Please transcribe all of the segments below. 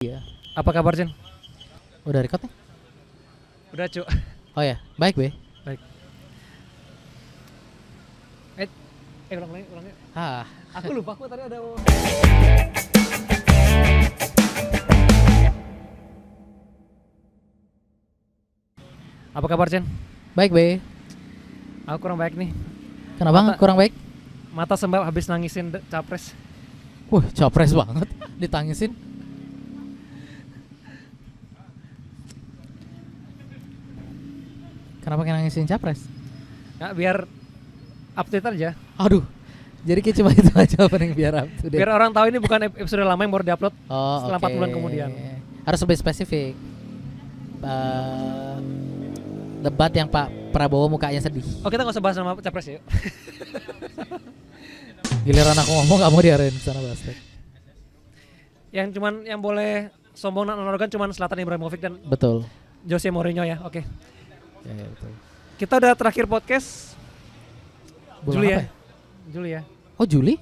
Iya. Apa kabar, Jen? Udah record nih? Udah, Cuk. Oh ya, baik Be. Baik. Ulang. Ah, Aku lupa, aku tadi ada. Apa kabar, Jen? baik Be. Aku kurang baik nih. Kenapa Mata- kurang baik? Mata sembab habis nangisin capres. Wah, capres banget ditangisin. Kenapa kena nangisin capres? Nah, biar update aja. Aduh. Jadi kayak cuma itu aja opening biar up to date. Biar orang tahu ini bukan episode lama yang baru diupload Oh, setelah 4 oke. bulan kemudian. Harus lebih spesifik. Debat yang Pak Prabowo mukanya sedih. Oh, kita nggak usah bahas nama capres ya. Yuk. Giliran aku ngomong gak mau diarahin ke sana bahas. Yang boleh sombong dan arogan cuman Zlatan Ibrahimovic dan Betul. Jose Mourinho ya. Oke. Ya, betul. Kita udah terakhir podcast Bulan Juli apa ya. Juli ya. Oh, Juli?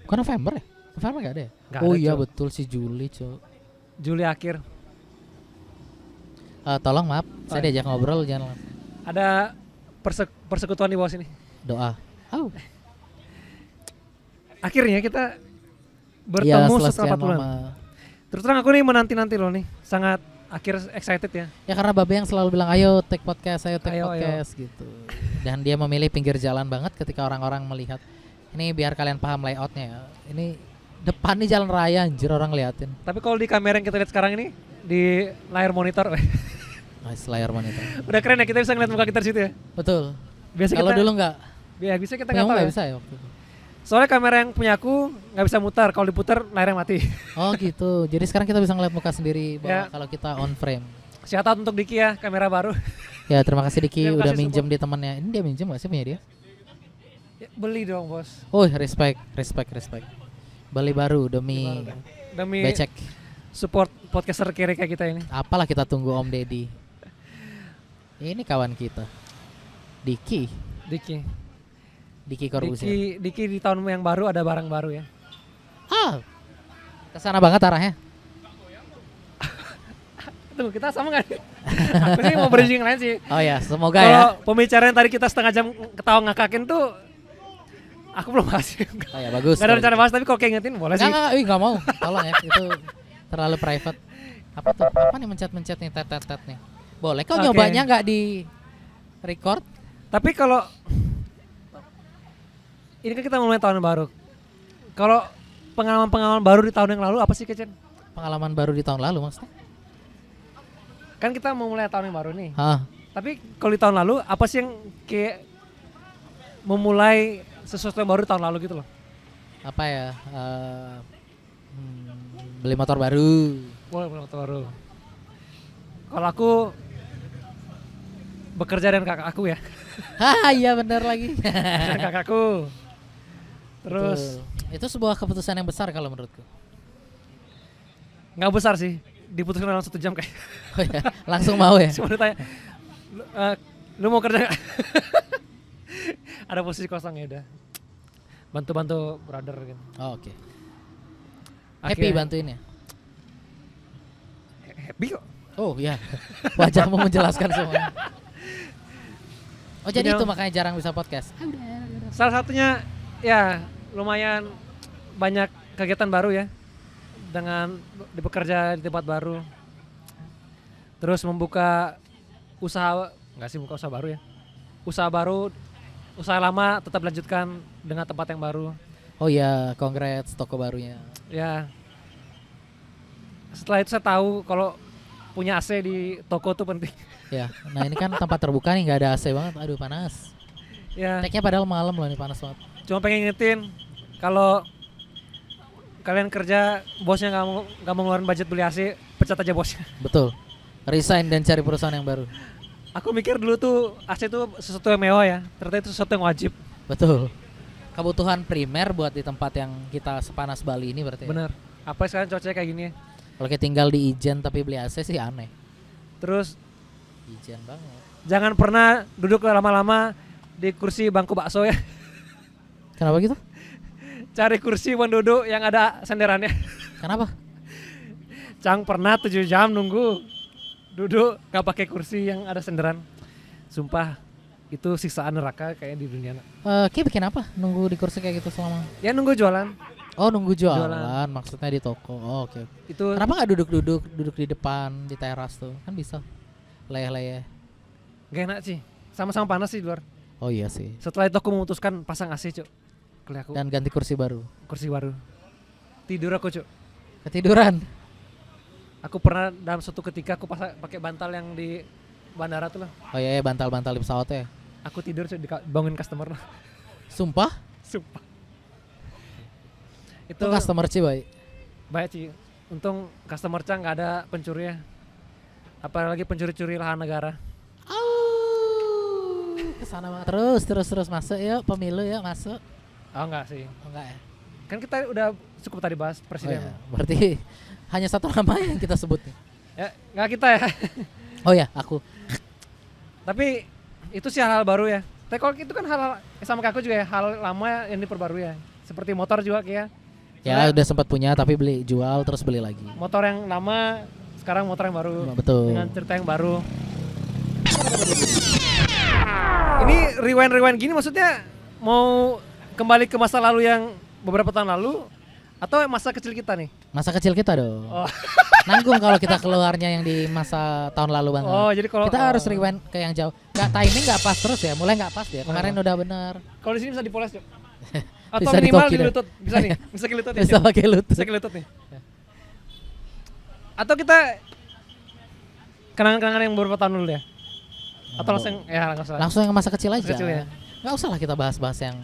Bukan November ya? November gak ada ya? Nggak Oh ada, iya Cok. betul si Juli, Cok. Juli akhir. Tolong maaf, saya iya. diajak ngobrol jangan Ada persekutuan di bawah sini. doa. Oh, Akhirnya kita iya, bertemu setelah setelah 4 sekian bulan. lama. Terus terang aku nih menanti-nanti loh nih. Sangat excited ya. Ya karena Babe yang selalu bilang ayo take podcast Ayo. podcast gitu. Dan dia memilih pinggir jalan banget ketika orang-orang melihat. Ini biar kalian paham layoutnya ya. Ini depan nih jalan raya anjir orang liatin. Tapi kalau di kamera yang kita lihat sekarang ini di layar monitor Nice layar monitor. udah keren ya, kita bisa ngeliat muka kita di situ ya. Betul. Biasa Kalau kita dulu enggak, ya bisa kita punya nggak tahu nggak ya. bisa ya waktu itu. Soalnya kamera yang punya aku nggak bisa mutar. Kalau diputar layarnya mati. Oh gitu. Jadi sekarang kita bisa ngeliat muka sendiri bahwa Ya. kalau kita on frame. Shout out untuk Diki ya, kamera baru. Ya terima kasih Diki Terima udah kasih minjem di temannya. Ini dia minjem gak sih punya dia? Ya, beli dong bos. Oh respect. Beli baru demi Demi becek. support podcaster kiri kayak kita ini. Apalah kita tunggu Om Deddy. Ini kawan kita. Diki Corbuzier. Diki di tahun yang baru ada barang baru ya. Ah. Kesana banget arahnya. Tunggu, kita sama nggak nih? Aku sih mau bridging lain sih. Oh ya, semoga Kalau ya. pembicaraan tadi kita setengah jam ketawa ngakakin tuh, aku belum bahas. Oh ya bagus. Gak ada rencana bahas, tapi kalau keingetin boleh sih. Enggak mau. Tolong ya, itu terlalu private. Apa tuh? Apa nih mencet nih tet nih? Boleh kok Oke. nyobanya nggak di record? Tapi kalau ini kan kita mulai tahun baru. Kalau pengalaman baru di tahun yang lalu apa sih, Kecen? Pengalaman baru di tahun lalu maksudnya? Kan kita mau mulai tahun yang baru nih. Hah. Tapi kalau di tahun lalu apa sih yang kayak memulai sesuatu yang baru di tahun lalu gitu loh? Apa ya? Beli motor baru. Boleh motor baru. Kalau aku bekerja dengan kakak aku ya. Hah, iya benar lagi. Dengan kakakku. Terus Betul. Itu sebuah keputusan yang besar kalau menurutku. nggak besar sih, diputuskan dalam 1 jam kayak. Oh ya, langsung mau ya? Cuma ditanya, lu mau kerja nggak? Ada posisi kosong ya udah. Bantu brother gitu. Oh, oke. Happy Akhirnya- bantuin ya? Happy kok. Oh iya. Wajahmu menjelaskan semuanya. Oh jadi Punya- itu makanya jarang bisa podcast. Salah satunya ya lumayan banyak kegiatan baru ya. Dengan bekerja di tempat baru. Terus membuka usaha, nggak sih buka usaha baru ya. Usaha lama tetap lanjutkan dengan tempat yang baru. Oh iya, congrats toko barunya. Ya. Setelah itu saya tahu kalau punya AC di toko tuh penting. Ya, nah ini kan tempat terbuka nih nggak ada AC banget. Aduh panas. Ya, Tag-nya padahal malam loh, ini panas banget. cuma pengen ngingetin kalau kalian kerja bosnya nggak mau ngeluarin budget beli AC, pecat aja bosnya. Betul. Resign dan cari perusahaan yang baru. Aku mikir dulu tuh AC itu sesuatu yang mewah ya, ternyata itu sesuatu yang wajib. Betul. Kebutuhan primer buat di tempat yang kita sepanas Bali ini berarti. Ya? Bener. Apa sekarang cuacanya kayak gini ya? Kalau kita tinggal di Ijen tapi beli AC sih aneh. Terus Ijen banget. jangan pernah duduk lama-lama di kursi bangku bakso ya. Kenapa gitu? Cari kursi buat duduk yang ada senderannya. Kenapa? Cang pernah 7 jam nunggu duduk gak pakai kursi yang ada senderan. Sumpah itu siksaan neraka kayak di dunia. Ki bikin apa? Nunggu di kursi kayak gitu selama? Ya nunggu jualan. Oh nunggu jualan, Jualan. maksudnya di toko. Oh oke. Itu Kenapa nggak duduk di depan di teras tuh? Kan bisa leyeh-leyeh. gak enak sih. Sama-sama panas sih di luar. Oh iya sih. Setelah itu aku memutuskan pasang AC, Cuk. Kuliah aku Dan ganti kursi baru. kursi baru. Tidur aku, Cuk. Ketiduran. Aku pernah dalam suatu ketika aku pakai bantal yang di bandara tuh lah. Oh iya, bantal-bantal di pesawat ya. Aku tidur, Cuk, bangun customer lah. Sumpah? Sumpah. Itu customer sih baik. Baik sih. Untung customer Cang nggak ada pencuri ya. Apalagi pencuri-curi lahan negara. Kesana banget. Terus masuk yuk pemilu yuk masuk. Oh enggak sih. Oh, enggak ya? Kan kita udah cukup tadi bahas Oh, presiden. iya. Berarti hanya satu nama yang kita sebut nih. Ya nggak kita ya. Oh ya, aku. Tapi itu sih hal-hal baru ya. Tapi kalau itu kan hal sama kayak aku juga ya, hal lama yang diperbarui ya. Seperti motor juga kayak. Ya udah sempat punya tapi jual terus beli lagi. Motor yang lama sekarang motor yang baru. Betul. Dengan cerita yang baru. Ini rewind gini maksudnya mau kembali ke masa lalu yang beberapa tahun lalu atau masa kecil kita nih? Masa kecil kita dong. Oh. Nanggung kalau kita keluarnya yang di masa tahun lalu banget. Oh, jadi kalau Kita harus rewind ke yang jauh. Timing nggak pas terus ya. Mulai nggak pas ya. Kemarin udah bener. Kalau di sini bisa dipoles, Cok. Atau Bisa minimal ditoki di dah. lutut. Bisa nih. Bisa ke lutut ya. Bisa Cok? pakai lutut. Bisa ke lutut nih. Atau kita kenangan-kenangan yang beberapa tahun dulu ya. Atau langsung ya langsung. Langsung yang masa kecil aja. Kecil ya. Nggak usah lah kita bahas-bahas yang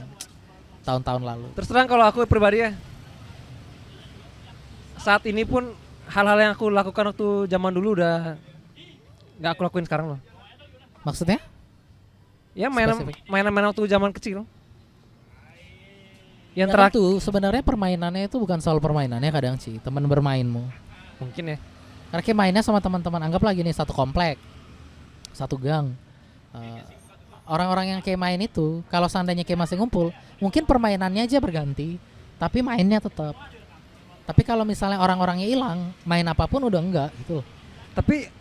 tahun-tahun lalu. Terus terang kalau aku pribadi ya, saat ini pun hal-hal yang aku lakukan waktu zaman dulu udah nggak aku lakuin sekarang loh. Maksudnya? Ya Spesifik. mainan waktu zaman kecil. Yang Ya terakhir tentu, sebenarnya permainannya itu bukan soal permainannya kadang sih, teman bermainmu. mungkin ya. Karena kayak mainnya sama teman-teman, anggap lagi nih satu komplek, satu gang. Orang-orang yang kayak main itu, kalau seandainya kayak masih ngumpul, mungkin permainannya aja berganti, tapi mainnya tetap. Tapi kalau misalnya orang-orangnya hilang, main apapun udah enggak gitu loh. Tapi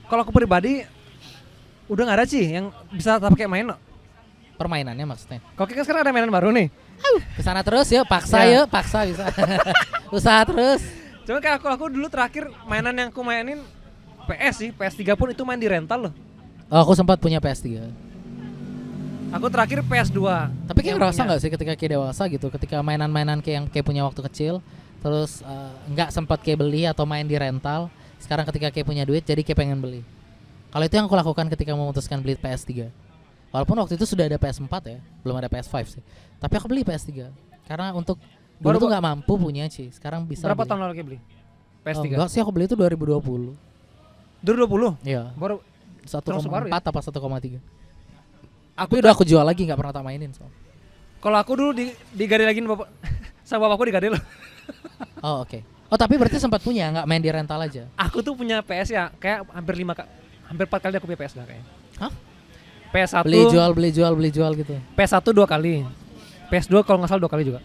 kalau aku pribadi udah nggak ada sih yang bisa tetap pakai main loh. Permainannya maksudnya. Kalau kita sekarang ada mainan baru nih. Kesana terus yuk, paksa Ya. yuk, paksa bisa. Usaha terus. Cuma kayak aku dulu terakhir mainan yang aku mainin PS sih, PS3 pun itu main di rental loh. Oh, aku sempat punya PS3. Aku terakhir PS2. Tapi kayak yang ngerasa punya. nggak sih ketika kayak dewasa gitu, ketika mainan-mainan kayak yang kayak punya waktu kecil, terus nggak sempat kayak beli atau main di rental, sekarang ketika kayak punya duit jadi kayak pengen beli. Kalau itu yang aku lakukan ketika memutuskan beli PS3. Walaupun waktu itu sudah ada PS4 ya, belum ada PS5 sih. Tapi aku beli PS3 karena untuk dulu Baru- tuh nggak mampu punya sih, sekarang bisa. Berapa beli. tahun lalu kayak beli? Oh, PS3. enggak sih, aku beli itu 2020. 2020. Iya, Baru 1,4 baru ya? apa 1,3. aku Tapi udah aku jual lagi, nggak pernah tak mainin so. kalau aku dulu digade lagi bapak sama bapakku digade loh. Oh oke. Oh tapi berarti sempat punya, nggak main di rental aja? Aku tuh punya PS ya, kayak hampir 4 kali aku punya PS dah kayaknya. Hah? PS1 Beli jual gitu. PS1 2 kali. PS2 kalau nggak salah 2 kali juga.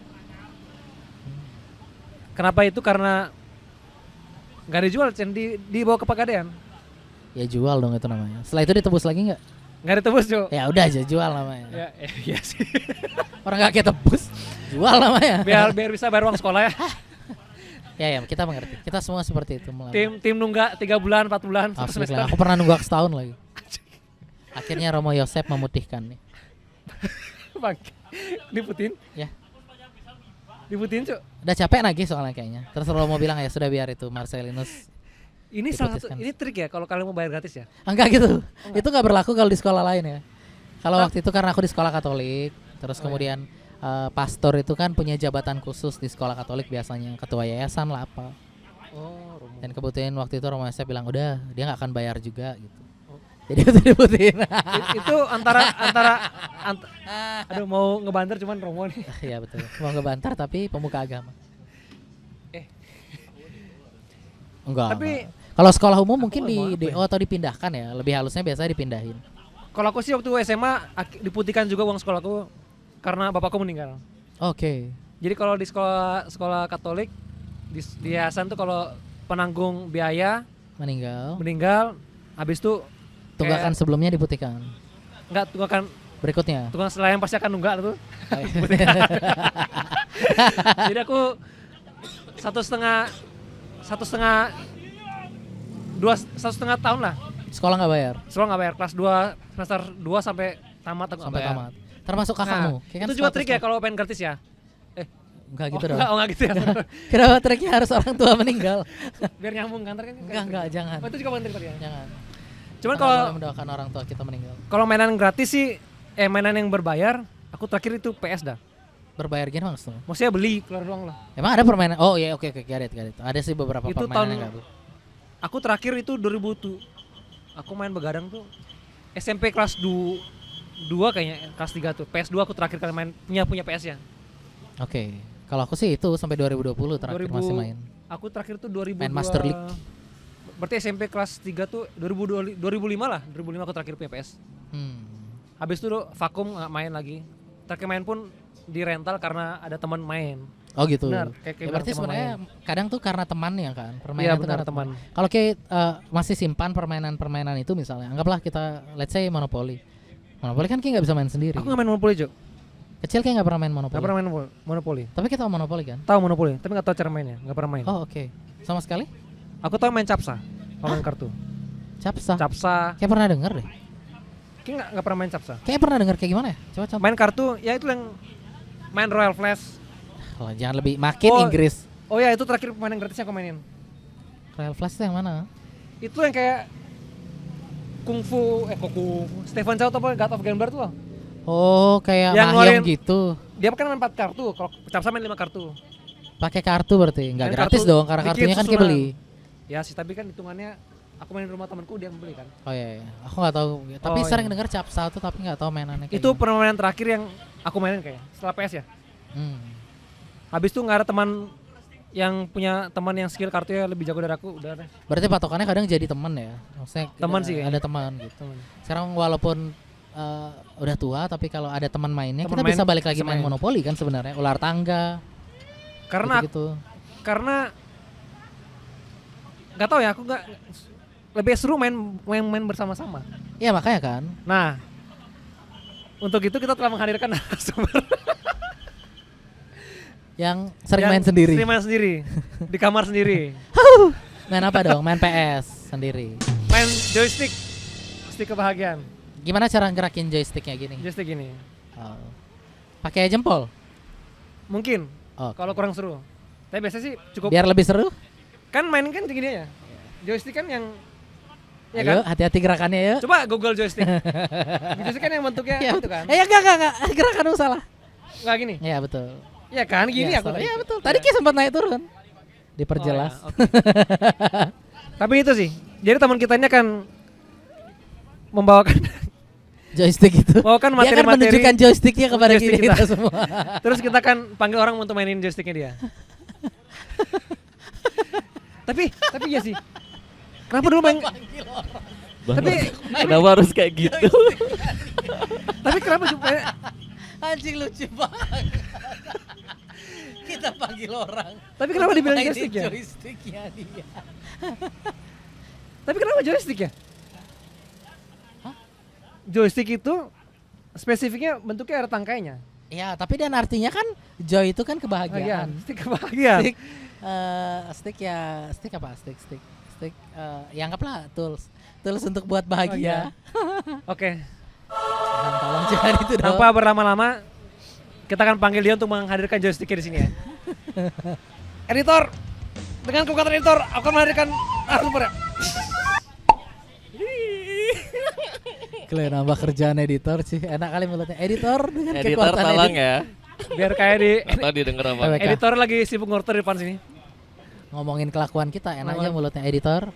Kenapa itu? Karena nggak dijual, Cen, dibawa ke Pegadaian. Ya jual dong itu namanya. Setelah itu ditebus lagi nggak? Nggak ditebus, Cuk. Ya udah aja jual namanya. Ya, iya sih. Orang nggak kayak tebus, jual namanya. biar bisa bayar uang sekolah ya. Ya kita mengerti. Kita semua seperti itu. Tim nunggak 3 bulan, 4 bulan, 1 Asli semester. lah. Aku pernah nunggak setahun lagi. Akhirnya Romo Yosef memutihkan nih. Bang, diputin. Ya. Diputin, Cuk. Udah capek lagi soalnya kayaknya. Terus Romo bilang ya sudah biar itu Marcelinus. Ini salah satu, Diputuskan. ini trik ya kalau kalian mau bayar gratis ya. Enggak gitu. Itu nggak berlaku kalau di sekolah lain ya. Kalau waktu itu karena aku di sekolah Katolik, terus kemudian pastor itu kan punya jabatan khusus di sekolah Katolik biasanya, ketua yayasan lah apa. Oh, Romo. Dan kebetulan waktu itu Romo Yosef bilang udah dia nggak akan bayar juga gitu. Jadi itu diputin. Itu antara aduh mau ngebanter cuman Romo nih. Iya betul. Mau ngebantar tapi pemuka agama. Eh. Enggak. Tapi enggak. Kalau sekolah umum mungkin mau apa di ya? atau dipindahkan ya. Lebih halusnya biasanya dipindahin. kalau aku sih waktu SMA diputihkan juga uang sekolahku karena bapakku meninggal. Oke. Jadi kalau di sekolah Katolik di yayasan tuh kalau penanggung biaya meninggal, habis itu Tunggakan sebelumnya diputihkan. enggak tunggakan Berikutnya. tukang selayang pasti akan nunggak tuh. Jadi aku 1,5 tahun lah. Sekolah nggak bayar Sekolah nggak bayar, kelas 2 semester 2 sampai tamat aku nggak sampai bayar. tamat. Termasuk kakakmu. Kayak kan Itu juga 100 trik ya kalau pengen gratis ya. Enggak gitu dong. Enggak gitu ya. Kenapa triknya harus orang tua meninggal? Biar nyambung kan kan. Enggak, jangan. Oh, itu juga bukan trik tadi ya. Jangan. Cuman Kita kalau nggak boleh mendoakan orang tua kita meninggal. kalau mainan gratis sih mainan yang berbayar, aku terakhir itu PS dah. Berbayar gini maksudnya? Maksudnya beli keluar doang lah. Emang ada permainan? Oh iya, oke, get it. Ada sih beberapa Itu permainan yang tahun- nggak tuh. Aku terakhir itu 2000 tuh. Aku main begadang tuh SMP kelas 2 kayaknya, kelas 3 tuh. PS2 aku terakhir kali main punya PS ya. Oke. Kalau aku sih itu sampai 2020 terakhir 2000 masih main. Aku terakhir tuh 2002. Main Master League. Berarti SMP kelas 3 tuh 2005 lah. 2005 aku terakhir punya PS. Habis itu vakum nggak main lagi. Terakhir main pun di rental karena ada teman main. Oh gitu. Benar, kayak Ya, berarti teman sebenarnya kadang tuh karena temannya kan. Permainan Iya itu benar karena teman. Kalau kayak masih simpan permainan-permainan itu misalnya, anggaplah kita let's say Monopoly. Monopoly kan kayak nggak bisa main sendiri. Aku nggak main Monopoly, Jo. Kecil kayak nggak pernah main Monopoly. Nggak pernah main Monopoly. Tapi kita tahu Monopoly kan? Tahu Monopoly, tapi nggak tahu cara mainnya. Nggak pernah main. Oh oke. Sama sekali? Aku tahu main Capsa. Kalau main kartu. Capsa. Capsa. Kayak pernah denger deh. Kayak nggak pernah main Capsa. Kayak pernah denger kayak gimana ya? Coba contoh. Main kartu, ya itu yang main Royal Flash. Oh, jangan lebih makin Oh. Inggris. Oh ya itu terakhir pemain yang gratis yang aku mainin. Royal Flash itu yang mana? Itu yang kayak Kungfu, Stephen Chow atau apa God of Gambler tuh loh. Oh, kayak Yang Mahjong ngeluarin- gitu. Dia kan main 4 kartu, kalau Capsa main 5 kartu. Pakai kartu berarti. Nggak Main gratis kartu, dong karena bikin kartunya kan kayak susunan. beli. Ya sih, tapi kan hitungannya aku main di rumah temanku dia yang beli kan. Oh iya, iya. Aku nggak tahu. Tapi Oh, sering iya. denger Capsa tuh tapi nggak tahu mainannya kayak Itu gimana. permainan terakhir yang aku mainin kayak setelah PS ya. Habis itu nggak ada teman yang punya teman yang skill kartunya lebih jago dari aku, udah deh. Berarti patokannya kadang jadi teman ya. Maksudnya Teman kita sih kayaknya. ada teman gitu. Teman. Sekarang walaupun udah tua tapi kalau ada teman mainnya Teman kita main, bisa balik lagi bisa main main. Monopoli kan sebenarnya, ular tangga. Karena gitu. karena nggak tahu ya, aku nggak lebih seru main bersama-sama. Iya makanya kan. Nah, untuk itu kita telah menghadirkan narasumber Yang sering yang main sendiri. Sering main sendiri di kamar sendiri. Main apa dong? Main PS sendiri. Main joystick, stick kebahagiaan. Gimana cara gerakin joysticknya gini? Joystick ini. Oh. Pakai jempol. Mungkin Oh. kalau kurang seru. Tapi biasanya sih cukup. Biar lebih seru. Kan main kan gini ya. Joystick kan yang ya Ayo, kan? hati-hati gerakannya ya. Coba Google joystick. Joystick kan yang bentuknya Iya, itu kan. enggak. Gerakanmu salah. Enggak gini. Iya, betul. Iya kan gini Iya, aku salah. tadi. Iya, betul. Tadi kayak sempat naik turun. Diperjelas. Oh, ya, oke. Tapi itu sih. Jadi teman kita ini akan membawakan Joystick itu. Membawakan Dia akan materi-materi menunjukkan joysticknya kepada joystick kita kita. semua. terus kita akan panggil orang untuk mainin joysticknya dia. tapi iya sih. Kenapa dulu main? Tapi Kenapa harus kayak gitu? tapi kenapa juga Anjing lucu banget. Kita panggil orang. Tapi kenapa untuk dibilang mainin joystick ya? Joysticknya dia. Tapi kenapa joystick ya? Joystick itu spesifiknya bentuknya ada tangkainya. Ya, tapi dan artinya kan joy itu kan kebahagiaan. Stick kebahagiaan. Stick stick apa? Stick ya anggaplah tools untuk buat bahagia. Oke. Tolong jangan itu dong. Tanpa berlama-lama, kita akan panggil dia untuk menghadirkan joysticknya di sini ya. Editor, dengan kekuatan editor, aku akan menghadirkan narasumber. Kalian nambah kerjaan editor sih. Enak kali mulutnya. Editor dengan Editor kekuatan tolong edit. ya. Biar kayak di Atau didengar apa? Baik. editor lagi sibuk ngorter di depan sini. Ngomongin kelakuan kita, enak aja Ngomong. mulutnya editor.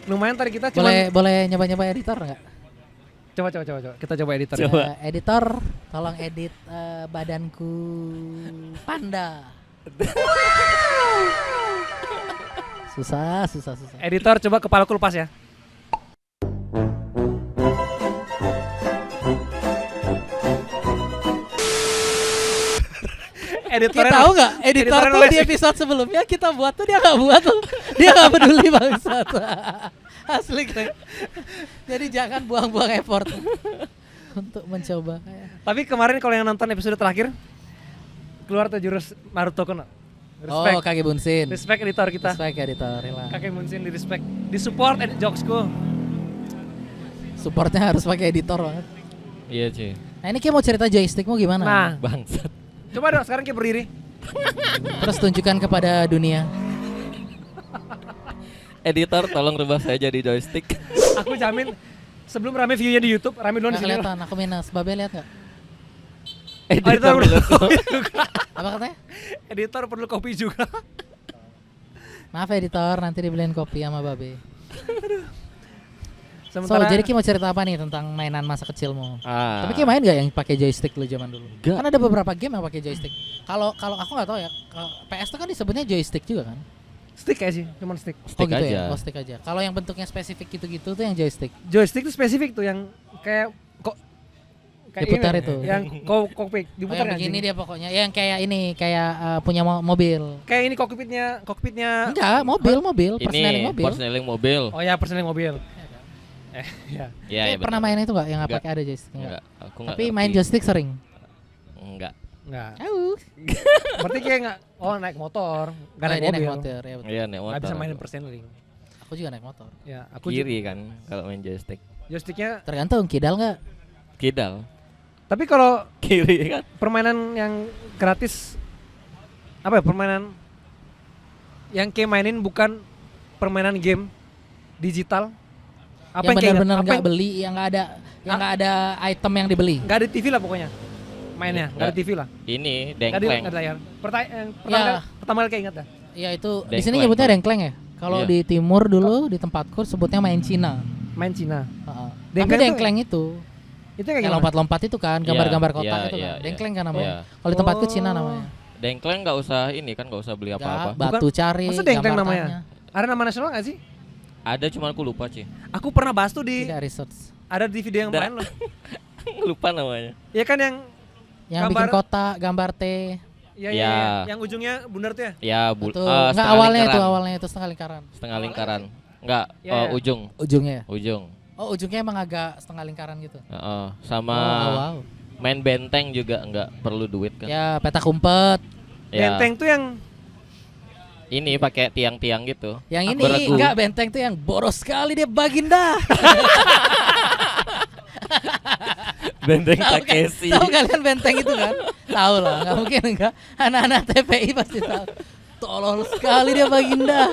Lumayan tadi kita cuma Boleh nyoba-nyoba editor nggak? coba. Kita coba editor. Coba. Editor, tolong edit badanku panda. susah. Editor coba kepalaku lepas ya. editornya tahu nggak? Editor editornya tuh nulis. di episode sebelumnya kita buat tuh dia nggak buat tuh. Dia nggak peduli bangsat. Asli kan. Jadi jangan buang-buang effort untuk mencoba. Tapi kemarin kalau yang nonton episode terakhir keluar tuh jurus Naruto Kono. Oh, Kage Bunsin. Respect editor kita. Respect editor, relax. Kakek Munsin di respect, di support edit jokesku. Supportnya harus pakai editor banget. Iya cuy. Nah ini kayak mau cerita joystickmu gimana? Nah, Bangsat. coba dong sekarang kayak berdiri. Terus tunjukkan kepada dunia. Editor tolong rubah saya jadi joystick. Aku jamin sebelum rame view-nya di YouTube, rame dulu di Nggak sini. kelihatan, aku minus. Babe lihat nggak? Editor perlu kopi juga. Apa katanya? Editor perlu kopi juga. Maaf editor, nanti dibeliin kopi sama Babe. So, Sementara jadi Ki mau cerita apa nih tentang mainan masa kecilmu? Ah. Tapi Ki main gak yang pakai joystick lu zaman dulu? Nggak. Kan ada beberapa game yang pakai joystick. Kalau aku nggak tahu ya. PS tuh kan disebutnya joystick juga kan? stick aja sih, cuman stick. Stick gitu aja. ya, oh stick aja. Kalau yang bentuknya spesifik gitu-gitu tuh yang joystick. Joystick itu spesifik tuh yang kayak kok Diputar ini, itu. yang kokpit Oh, diputar yang anjing. begini dia pokoknya. Yang kayak ini, kayak punya mobil. Kayak ini kokpitnya. Enggak, mobil, personaling Ini mobil. personaling mobil. Oh ya, personel mobil. Ya. Iya, Kayak iya. pernah main itu enggak yang Nggak. pakai ada joystick? Enggak. Enggak, aku enggak. Tapi main joystick sering. Enggak. Enggak. Tahu. Berarti kayak enggak naik motor, enggak naik Dia mobil. naik motor, ya betul. Iya, naik motor. Enggak bisa mainin aku. personeling. Aku juga naik motor. Ya, aku Kiri kan kalau main joystick. joysticknya. Tergantung kidal enggak? Kidal. Tapi kalau Kiri kan. permainan yang gratis apa ya, permainan yang kayak mainin bukan permainan game digital, apa Yang kayak ingat? benar-benar Apa enggak beli, yang enggak ada Ah. ada item yang dibeli. nggak ada TV lah pokoknya mainnya, nggak ada Nggak. TV lah, Ini nggak ada dengkleng. layar. Ya. Pertama kali kayak ingat dah. Ya itu di Dengkleng sini nyebutnya tuh. dengkleng ya. Kalau Iya. di timur dulu di tempatku sebutnya main Cina. Main Cina. Heeh. Tapi Dengkleng tuh- dengkleng itu Itu kayak yang gimana? lompat-lompat itu kan, gambar-gambar Iya, kotak iya, itu iya, kan. iya. Dengkleng kan namanya. Iya. Kalau di tempatku Oh. Cina namanya. Dengkleng nggak usah ini kan, nggak usah beli Nggak, apa-apa. batu cari, Masa dengkleng gambar namanya? tanya. Ada nama nasional nggak sih? Ada cuman aku lupa sih. Aku pernah bahas tuh di Tidak research. ada di video yang Nggak. main loh. Lupa namanya. Ya kan yang Yang Gambar- bikin kotak, gambar T. ya, Ya. yang ujungnya bundar tuh ya. Ya, Itu enggak setengah awalnya lingkaran. itu setengah lingkaran. Setengah lingkaran. Enggak, Ya, ya. ujung. Ujungnya ya. Ujung. Oh, ujungnya emang agak setengah lingkaran gitu. Heeh. Sama Oh, wow. main benteng juga enggak perlu duit kan. Ya, petak umpet. Ya, Benteng tuh yang ini pakai tiang-tiang gitu. Yang Aku ini ragu. enggak benteng tuh yang boros sekali dia Baginda. Benteng Tahu kan? Takeshi. Tahu kalian benteng itu kan? Tahu lah, nggak mungkin enggak. Anak-anak TPI pasti tahu. Tolol sekali dia Baginda.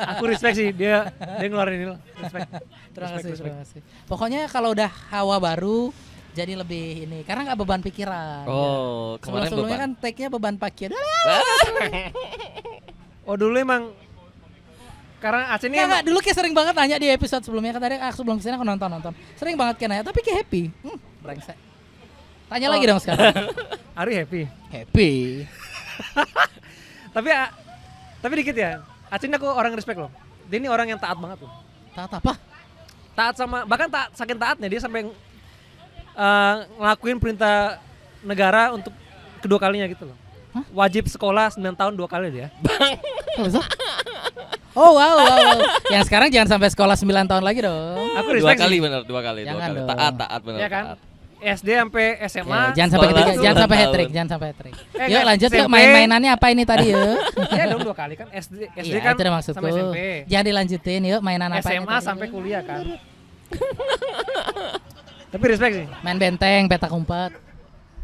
aku respect sih dia ngeluarin ini loh. Respect. Terima kasih, Respect. terima kasih. Pokoknya kalau udah hawa baru jadi lebih ini karena nggak beban pikiran. Oh, kemarin Sebelumnya beban. kan take-nya beban pikiran. Oh dulu emang karena Aceh ini Enggak, dulu kayak sering banget nanya di episode sebelumnya kan tadi aku sebelum kesini aku nonton. Sering banget kayak nanya, tapi kayak happy. Brengsek. Tanya lagi dong sekarang. Ari happy. Happy. Tapi dikit ya. Aceh ini aku orang respect loh. Dia ini orang yang taat banget loh. Taat apa? Taat sama bahkan taat saking taatnya dia sampai ngelakuin perintah negara untuk kedua kalinya gitu loh. Hah? Wajib sekolah 9 tahun 2 kali dia. Oh, bisa? Oh wow, wow. Yang sekarang jangan sampai sekolah 9 tahun lagi dong. Aku Dua respect kali sih. bener, dua kali. Jangan dong. Taat bener. Iya kan? taat. SD sampai SMA. Ya, jangan sampai sekolah ketiga, jangan 9 sampai hat trick, tahun. jangan sampai hat trick. Yuk enggak, lanjut yuk SMP. main-mainannya apa ini tadi yuk. Iya dong 2 kali kan. SD Iya, kan itu udah maksudku. sampai SMP. Jangan dilanjutin yuk mainan apa ini SMA tadi, sampai yuk. kuliah kan. Tapi respect sih. Main benteng, petak umpet.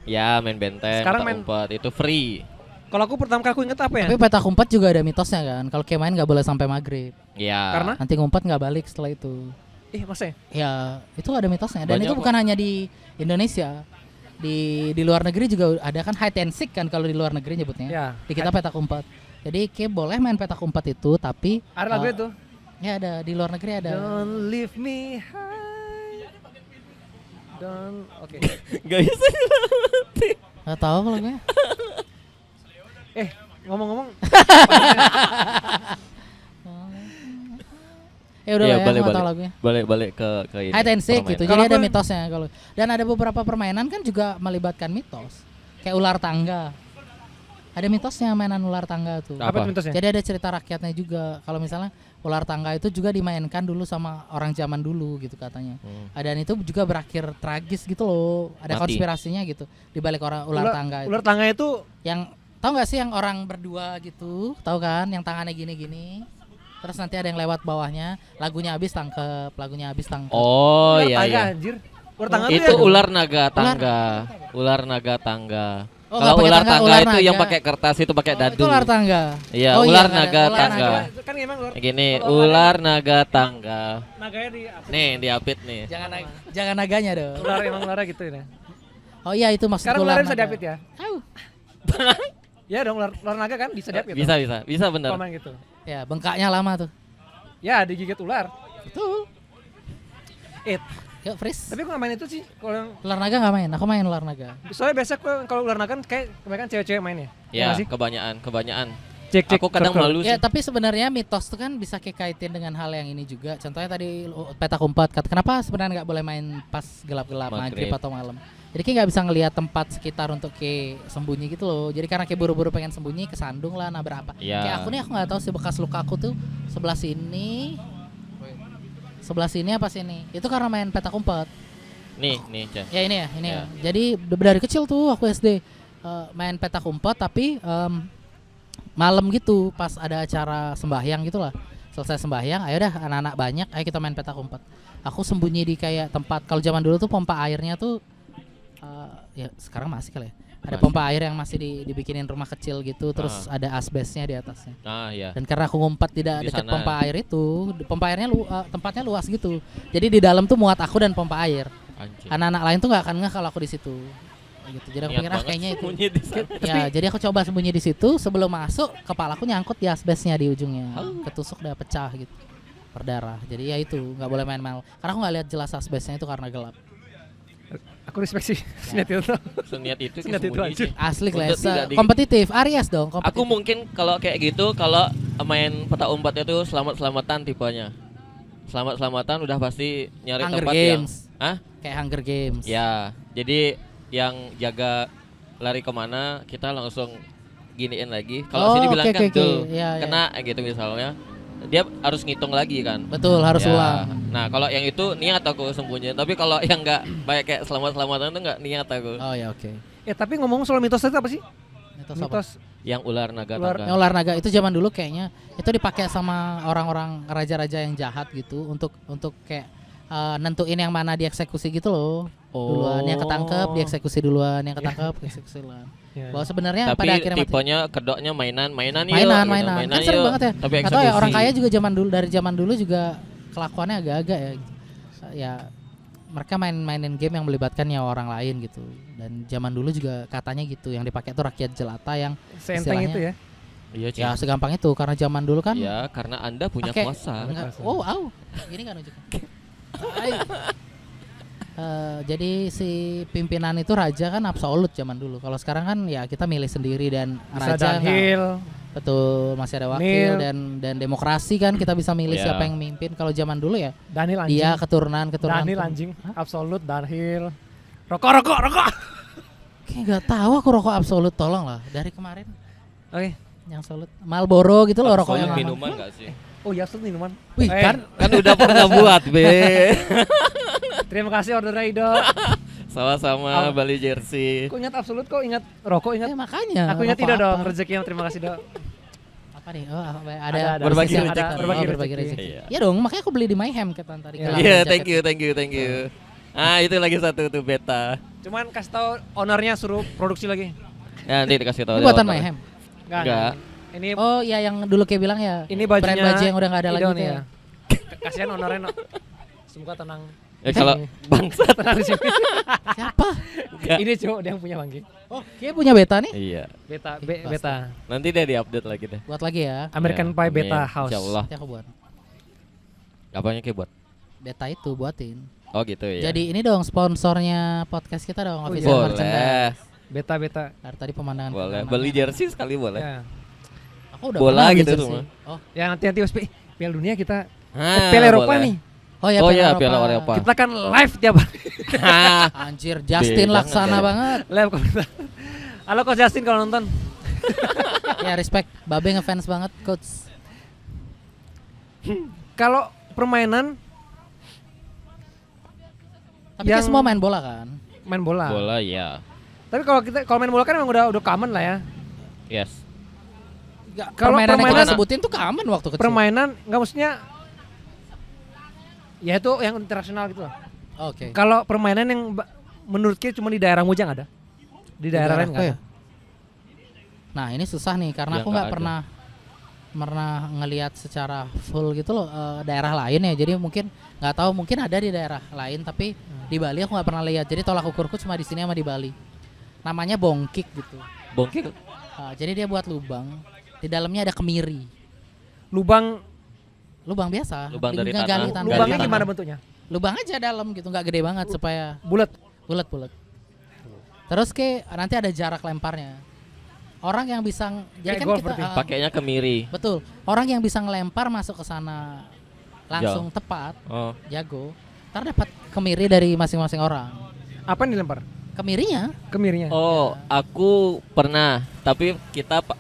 Ya, main benteng, Sekarang petak main- umpet itu free. Kalau aku pertama kali aku inget apa ya? Tapi petak umpet juga ada mitosnya kan. Kalau kayak main nggak boleh sampai maghrib. Ya. Karena? Nanti ngumpet nggak balik setelah itu. Maksudnya? Ya itu ada mitosnya. Dan Banyak itu kok. bukan hanya di Indonesia. Di luar negeri juga ada kan hide and seek kan kalau di luar negeri nyebutnya. Ya. Di kita petak umpet. Jadi kayak boleh main petak umpet itu tapi Ada lagu eh, itu. Ya ada di luar negeri ada. Don't leave me high. Oke. Gak bisa dilanjutin. Gak tahu kalau gue. Ngomong-ngomong, Ya udah Iya, lah ya, balik, nggak tahu balik. lagunya. Balik ke ini. Hide and seek permainan. gitu. Kalau Jadi ada aku- mitosnya kalau. Dan ada beberapa permainan kan juga melibatkan mitos. Kayak ular tangga. Ada mitosnya mainan ular tangga tuh. Apa? Apa itu mitosnya? Jadi ada cerita rakyatnya juga. Kalau misalnya ular tangga itu juga dimainkan dulu sama orang zaman dulu gitu katanya. Dan itu juga berakhir tragis gitu loh. Ada Mati. konspirasinya gitu di balik orang ular tangga itu. Ular tangga itu Yang tahu nggak sih yang orang berdua gitu? Tahu kan yang tangannya gini-gini. Terus nanti ada yang lewat bawahnya, lagunya habis tangkep, lagunya habis tangkep. Oh ular iya tangga iya. anjir. Ular tangga Itu tuh ya, ular naga tangga. Ular naga tangga. Oh, Kalau nggak pakai ular tangga, tangga ular itu yang naga. pakai kertas itu pakai Oh, dadu. itu ular tangga. Iya, Oh, ular nggak ada. naga Ular tangga. naga. kan emang ular Gini, kalau ular naga tangga. naganya di Nih, diapit nih. Jangan naganya dong. ular emang ularnya gitu ya. Oh iya itu maksud Sekarang ular ularnya bisa naga. diapit ya? Tahu. Ya dong ular naga kan bisa diapit. Bisa bener. Komen gitu. Ya, bengkaknya lama tuh. Ya digigit ular. Betul. It. Yuk, Fris. Tapi aku nggak main itu sih. Kalau yang Ular naga nggak main, aku main ular naga. soalnya biasa kalau ular naga kan kayak kebanyakan cewek-cewek main ya. Ya, nggak sih? kebanyakan. Cek Aku kadang cek, malu Ya, sih. tapi sebenarnya mitos tuh kan bisa kaitin dengan hal yang ini juga. Contohnya tadi petak umpet. Kenapa sebenarnya nggak boleh main pas gelap-gelap, maghrib Maghrib. atau malam? Jadi kayak nggak bisa ngelihat tempat sekitar untuk kayak sembunyi gitu loh. Jadi karena kayak buru-buru pengen sembunyi, kesandung lah, nabrak apa. Iya. Kayak aku nih, aku nggak tahu sih bekas luka aku tuh sebelah sini apa sini. Itu karena main petak umpet. Nih, Chan. Ya ini ya. Ya. Jadi dari kecil tuh aku SD main petak umpet tapi malam gitu pas ada acara sembahyang gitulah. Selesai sembahyang, ayo dah anak-anak banyak, ayo kita main petak umpet. Aku sembunyi di kayak tempat kalau zaman dulu tuh pompa airnya tuh ya sekarang masih kali ya. Ada Masih. pompa air yang masih dibikinin rumah kecil gitu, terus ada asbesnya di atasnya. Nah, ya. Dan karena aku ngumpet Di dekat sana. pompa air itu, pompa airnya tempatnya luas gitu. Jadi di dalam tuh muat aku dan pompa air. Anjing. Anak-anak lain tuh nggak akan ngeh kalau aku di situ. Gitu. Jadi aku Niat pikir banget kayaknya itu. sembunyi di sana. Ya, jadi aku coba sembunyi di situ. Sebelum masuk, kepalaku nyangkut di asbesnya di ujungnya. Ketusuk udah pecah gitu, berdarah. Jadi ya itu nggak boleh main-main. Karena aku nggak lihat jelas asbesnya itu karena gelap. Aku respect sih seniat itu. Seniat itu Seniat itu sembunyi anjir. sih. Asli Untuk lah, tidak di- kompetitif. Aries dong. Aku Kompetitif. mungkin kalau kayak gitu, kalau main petak umpet itu selamat-selamatan tipenya. Selamat-selamatan udah pasti nyari Hunger tempat Games. Hah? Kayak Hunger Games. Ya, jadi yang jaga lari kemana kita langsung giniin lagi. Kalau Oh, sini bilang oke, kan oke, oke. tuh Ya, ya. kena gitu misalnya, dia harus ngitung lagi kan. Betul, harus Ya. ulang. Nah kalau yang itu niat aku sembunyiin, tapi kalau yang nggak baik kayak selamat-selamatan itu nggak niat aku. Oh ya oke. Ya tapi ngomong soal mitos itu apa sih? Mitos apa? Mitos Yang ular naga Ular- tangga. Yang ular naga itu zaman dulu kayaknya itu dipakai sama orang-orang raja-raja yang jahat gitu untuk kayak nentuin yang mana dieksekusi gitu loh. Duluan yang ketangkep dieksekusi duluan, yang ketangkep dieksekusi duluan. Ya. Bahwa sebenarnya Tapi pada akhirnya mati. tipenya kedoknya mainan yuk, Mainan. gitu. Kan sering yuk. banget ya. Tapi Atau ya orang eksekusi. kaya juga dari zaman dulu juga kelakuannya agak-agak ya. Ya mereka mainin game yang melibatkan nyawa orang lain gitu. Dan zaman dulu juga katanya gitu, yang dipakai tuh rakyat jelata yang seenteng istilahnya- itu ya. Iya, Cing. ya segampang itu karena zaman dulu kan Ya, karena Anda punya pakai- kuasa. Enggak. Oh, au. Gini kan nunjukin. Ay. Jadi si pimpinan itu raja kan absolut zaman dulu. Kalau sekarang kan ya kita milih sendiri dan Bisa raja nggak- downhill. betul masih ada wakil Nil. dan demokrasi kan kita bisa milih Ya. siapa yang mimpin. Kalau zaman dulu ya Daniel anjing. dia keturunan. Daniel anjing. Absolut downhill. Rokok. Kayak nggak tahu aku rokok absolut, tolong lah dari kemarin Oke. yang absolut Marlboro gitu loh rokok Absolut yang aman. minuman nggak sih? Oh ya absolut minuman. Wih, kan. Kan udah pernah buat, Be. Terima kasih order Ido. Sama-sama Bali Jersey. Kok ingat absolut, kok ingat rokok, ingat. Makanya Aku ingat rokok Ido apa? dong, rezeki yang terima kasih Do. Apa nih? Oh, ada Ada Berbagi sisi yang rezeki. ada- Berbagi berbagi rezeki. rezeki. Iya. Ya dong, makanya aku beli di Mayhem kata tadi. Iya. Gelang Iya, dan thank jaket. you. Ah, itu lagi satu tuh beta. Cuman kasih tahu ownernya suruh produksi lagi. Ya, nanti dikasih tahu. Ini buatan lewat- Mayhem. Enggak. Ini Oh iya, yang dulu kayak bilang ya. ini bajunya brand baju yang udah nggak ada lagi Ido tuh nih ya. ya. Kasihan ownernya no. Semoga tenang. Ya kalau bangsa. Tenang di sini. Siapa? Enggak. Ini cowok dia yang punya Bangki. Oh, kayak punya beta nih. Iya. Beta. Nanti dia diupdate lagi deh. Buat lagi ya. American Ya, Pie amin. Beta House. Insyaallah. Nanti aku buat. Apanya kayak buat? Beta itu buatin. Oh gitu ya. Jadi ini dong sponsornya podcast kita dong, Oh, official iya. merchandise. Boleh. Beta. Dari tadi pemandangan. Boleh. pemandangan. Beli jersey sekali boleh. Ya. Aku udah Bola pernah beli gitu jersey. semua. Oh, Ya nanti USP Piala Dunia kita Ah, Piala Eropa boleh. nih. oh ya Oh Piala iya, Eropa. Piala Eropa. Kita kan live tiap hari. Anjir, Justin Beda Laksana banget ya. banget. Live komentar. Halo Coach Justin kalau nonton. Ya respect, Babe ngefans banget coach. Kalau permainan Tapi kan Yang- semua main bola kan. main bola. Bola ya. Tapi kalau main bola kan emang udah common lah ya. Yes. Kalau Permainan yang permainan kita sebutin tuh common waktu kecil. permainan nggak maksudnya ya itu yang internasional gitu loh. Oke. Kalau permainan yang menurut kita cuma di daerah Mujang ada? Di daerah lain daerahku nggak ya? ada? Nah ini susah nih karena Ya, aku nggak nggak ada. pernah ngelihat secara full gitu loh daerah lain ya. Jadi mungkin nggak tahu, mungkin ada di daerah lain tapi di Bali aku nggak pernah lihat. Jadi tolak ukurku cuma di sini sama di Bali. Namanya bongkik gitu. Bongkik. Jadi dia buat lubang, di dalamnya ada kemiri. Lubang Lubang biasa. Lubang dari Ngegali tanah. lubangnya tanah. gimana bentuknya? Lubang aja dalam gitu, nggak gede banget supaya Bulat. bulat. Terus nanti ada jarak lemparnya. Orang yang bisa jadi Kayak kan golf kita berarti. Pakainya kemiri. betul. Orang yang bisa ngelempar masuk ke sana langsung tepat, Oh. jago. Ntar dapat kemiri dari masing-masing orang. Apa yang dilempar? Kemirinya Kemirinya. Oh, aku pernah. Tapi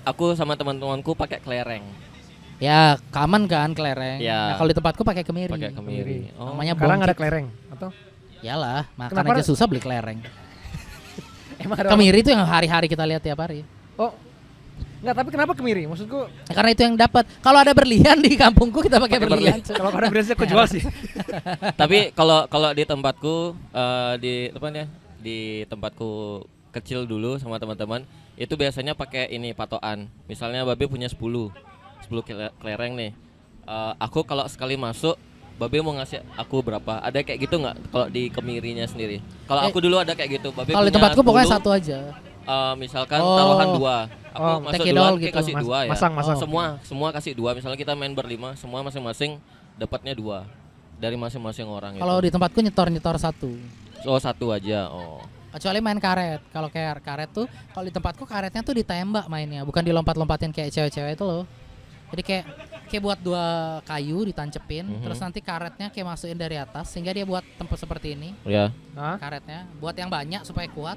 aku sama teman-temanku pakai kelereng. ya common kan kelereng. Ya. Nah, kalau di tempatku pakai kemiri. Pakai kemiri. Oh. Namanya Sekarang ada bongkik. kelereng atau? Yalah, makan Kenapa aja susah beli kelereng. Emang ada Kemiri itu yang hari-hari kita lihat tiap hari. Oh. Enggak, tapi kenapa kemiri? Maksudku Ya, karena itu yang dapat. Kalau ada berlian di kampungku kita pakai Pakai berlian. kalau ada berasnya aku jual sih. Tapi kalau di tempatku di apa nih? Di tempatku kecil dulu sama teman-teman, itu biasanya pakai ini patokan. Misalnya Babe punya 10 kelereng nih. Aku kalau sekali masuk Babe mau ngasih aku berapa? Ada kayak gitu nggak kalau di kemirinya sendiri? Kalau aku dulu ada kayak gitu. Babe Kalau di punya tempatku pokoknya 10, satu aja. misalkan Oh. taruhan 2. Aku Oh, masuk take it duluan, all kayak gitu. kasih 2 ya. Masang. Semua kasih 2. Misalnya kita main berlima, semua masing-masing dapatnya 2 dari masing-masing orang. Kalau gitu. di tempatku nyetor satu. Oh, 1 aja. Oh. Kecuali main karet. Kalau kayak karet tuh, kalau di tempatku karetnya tuh ditembak mainnya, bukan dilompat-lompatin kayak cewek-cewek itu loh. Jadi kayak buat 2 kayu ditancepin, terus nanti karetnya kayak masukin dari atas sehingga dia buat tempat seperti ini. Ya. Hah? Karetnya buat yang banyak supaya kuat.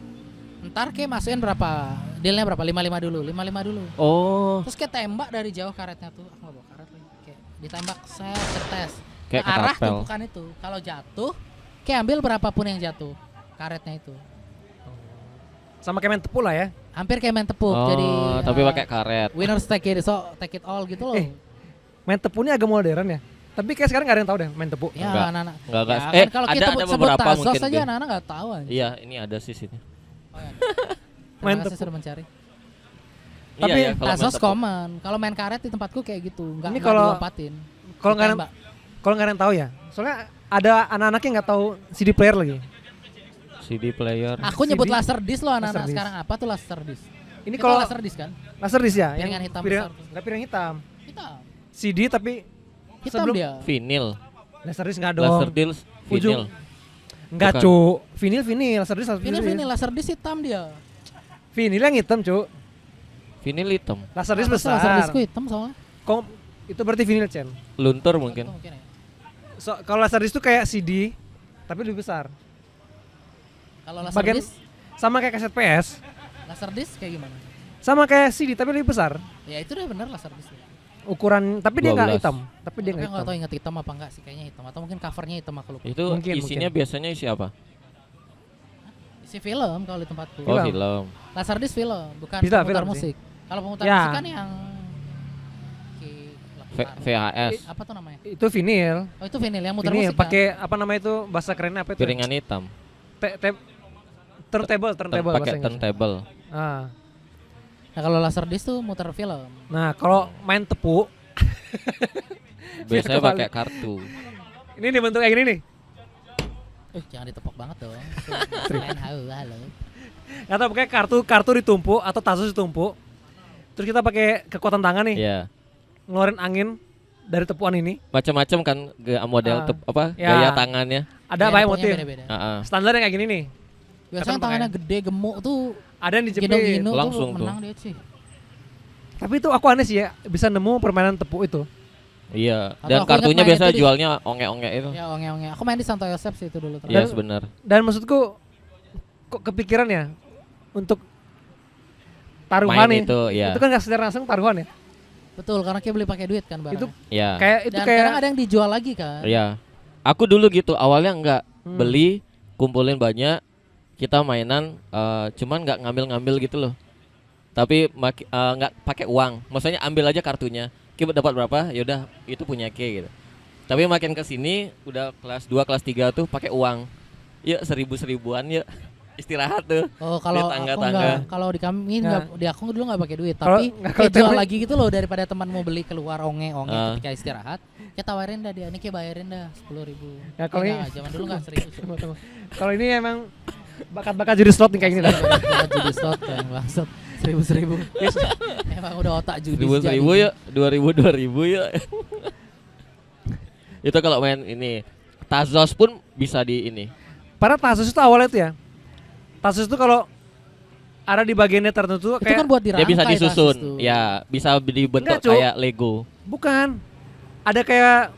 Ntar kayak masukin berapa? Dealnya berapa? 55 dulu, 55 dulu. Oh, Terus kayak tembak dari jauh karetnya tuh. Aku nggak bawa karet lagi. Kayak ditembak, set, cetes. Kayak Ke arah ketapel. tumpukan itu. Kalau jatuh, kayak ambil berapapun yang jatuh karetnya itu. Sama kayak main tepu lah ya. Hampir kayak main tepuk. oh, Jadi tapi pakai karet. winners take it all gitu loh. Main tepu ini agak modern ya. Tapi kayak sekarang nggak ada yang tahu deh main tepu. Ya Enggak. anak-anak. Enggak. Ya, Eh, kan kalau kita ada sebut beberapa Tazos mungkin aja tuh. anak-anak nggak tahu aja. Iya, ini ada sih sini. Oh, ya. Main Terima kasih tepuk. sudah mencari. Tapi iya, kalau main Tazos tepuk. common. Kalau main karet di tempatku kayak gitu, nggak Ini nggak kalau- dilompatin. Kalau nggak ada Ditembak. kalau nggak ada yang tahu ya. Soalnya ada anak-anak yang nggak tahu CD player lagi. CD player. Aku nyebut CD. laser disc loh anak-anak Laser disc. sekarang. Apa tuh laser disc? Ini Itu kalau laser disc kan? laser disc ya, Piringan hitam piringan, besar. nggak piringan hitam. Hitam. CD tapi Hitam Sebelum- dia. Vinyl. laser disc nggak Laser dong. disc Ujung. vinyl. Enggak, Bukan. cu. Vinyl, laser disc. Vinyl laser disc hitam dia. Vinyl yang hitam, cu. Vinyl hitam. Laser disc Apa tuh Laser besar. discku hitam soalnya. Itu berarti vinyl, Chen. Luntur Itu mungkin. mungkin ya. Kalau laser disc itu kayak CD tapi lebih besar. Kalau laser Bagian disc, sama kayak kaset PS, laser disc kayak gimana? sama kayak CD tapi lebih besar. Ya itu udah bener laser disc. Ukuran tapi dia nggak 12. hitam. Tapi dia Tapi nggak aku nggak hitam. tahu inget hitam apa enggak sih, kayaknya hitam atau mungkin covernya hitam aku lupa. Itu Mungkin, isinya biasanya isi apa? Isi film kalau di tempatku. Oh, Film. film. Laser disc film, bukan Bisa, pemutar film sih. musik. Kalau pemutar Ya. musik kan yang VHS. apa tuh namanya? Itu vinyl. Oh itu vinyl yang muter Vinyl musik kan? pakai apa namanya itu bahasa kerennya apa itu? Piringan hitam. Turntable Pakai bahasa Inggris. turntable. Ah. Nah kalau laser disc tuh muter film. Nah, kalau main tepu Biasanya kebalik. pakai kartu. ini dibentuk kayak gini nih. Jangan ditepok banget dong. Lain halo. Atau pakai kartu ditumpuk atau Tazos ditumpuk. Terus kita pakai kekuatan tangan nih, Iya. ngeluarin angin dari tepuan ini. Macam-macam kan model ya. gaya tangannya. Ada banyak motif. Beda-beda. Heeh. Standar yang kayak gini nih. Biasanya Tapi tangannya pakai- gede gemuk tuh Ada yang dijepit. gino-gino Langsung tuh tuh. menang dia sih. Tapi itu aku aneh sih ya, bisa nemu permainan tepu itu. Iya. Atau Dan aku ingat kartunya main biasa itu di- jualnya onge-onge itu. Ya onge-onge. Aku main di Santo Yosef sih itu dulu. Iya, Dan- benar. Dan maksudku kok kepikiran ya untuk taruhan main nih. itu, ya. Itu kan nggak secara langsung taruhan ya. Betul, karena kayak beli pakai duit kan barangnya. Itu Ya. kayak Dan kadang ada yang dijual lagi kan. Iya. Aku dulu gitu, awalnya enggak Hmm. beli, kumpulin banyak, kita mainan, cuman nggak ngambil-ngambil gitu loh. Tapi nggak pakai uang, maksudnya ambil aja kartunya. Kita dapat berapa, yaudah itu punya K gitu. Tapi makin ke sini, udah kelas 2, kelas 3 tuh pakai uang. Yuk 1000-1000an yuk. Istirahat tuh. Oh, kalau Di aku tangga-tangga. enggak, kalau di kami Nggak. di aku dulu enggak pakai duit, Kalau- tapi nggak, kayak kalau jual temen- lagi gitu loh daripada teman mau beli keluar onge-onge Ah. ketika istirahat. Kita tawarin dah dia, ini kayak bayarin dah 10.000. Ya, kalau ini- zaman dulu enggak 1.000. Tunggu. Kalau ini emang bakat-bakat judi slot nih kayak gini dah. Judi slot kayak bangsat 1.000. Emang udah otak judi. 1000 yuk, 2000 yuk. Itu kalau main ini. Tazos pun bisa di ini. Padahal Tazos itu awalnya tuh ya. Tazos itu kalau ada di bagiannya tertentu Itu kayak kan buat dirangkai. Dia bisa tas disusun. itu. Ya, bisa dibentuk Enggak, Cuk. kayak Lego. bukan. Ada kayak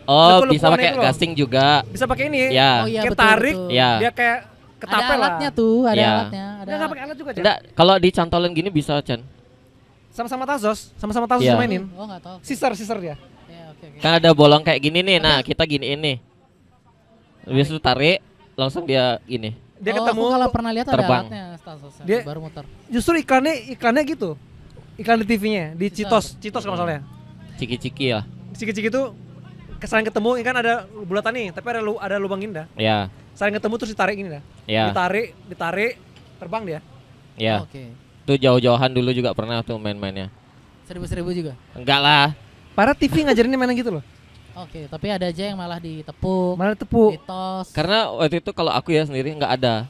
Oh, Lego-legoan bisa pakai itu loh. gasing juga. bisa pakai ini. Ya. Oh iya Kayak betul. tarik, betul. Ya. dia kayak Ada ketapel lah. alatnya tuh, ada Iya. alatnya, ada. Enggak pakai alat juga, Chan. Enggak, kalau dicantolin gini bisa, Chan. Sama-sama Tazos Iya. mainin. Oh, enggak tahu. Sister dia. Ya, oke oke. Kan ada bolong kayak gini nih. Nah, kita giniin nih. Habis itu tarik, langsung dia gini. Dia Oh, ketemu aku kalau pernah lihat ada terbang. alatnya, Stasosnya, Dia- baru muter. justru iklannya gitu. Iklan di TV-nya di Citos. Citos kalau nggak salah ya. Ciki-ciki lah. Ciki-ciki itu saling ketemu, ini kan ada bulatan nih, tapi ada lubang gini dah. Ya, Saling ketemu terus ditarik gini dah. ya, Ditarik, terbang dia. ya. Oh, oke. Tuh jauh-jauhan dulu juga pernah tuh main-mainnya. 1.000 juga. Enggak lah. Para TV ngajarinnya mainan gitu loh. Oke, tapi ada aja yang malah ditepuk, Mana tepuk. ditos. Karena waktu itu kalau aku ya sendiri nggak ada.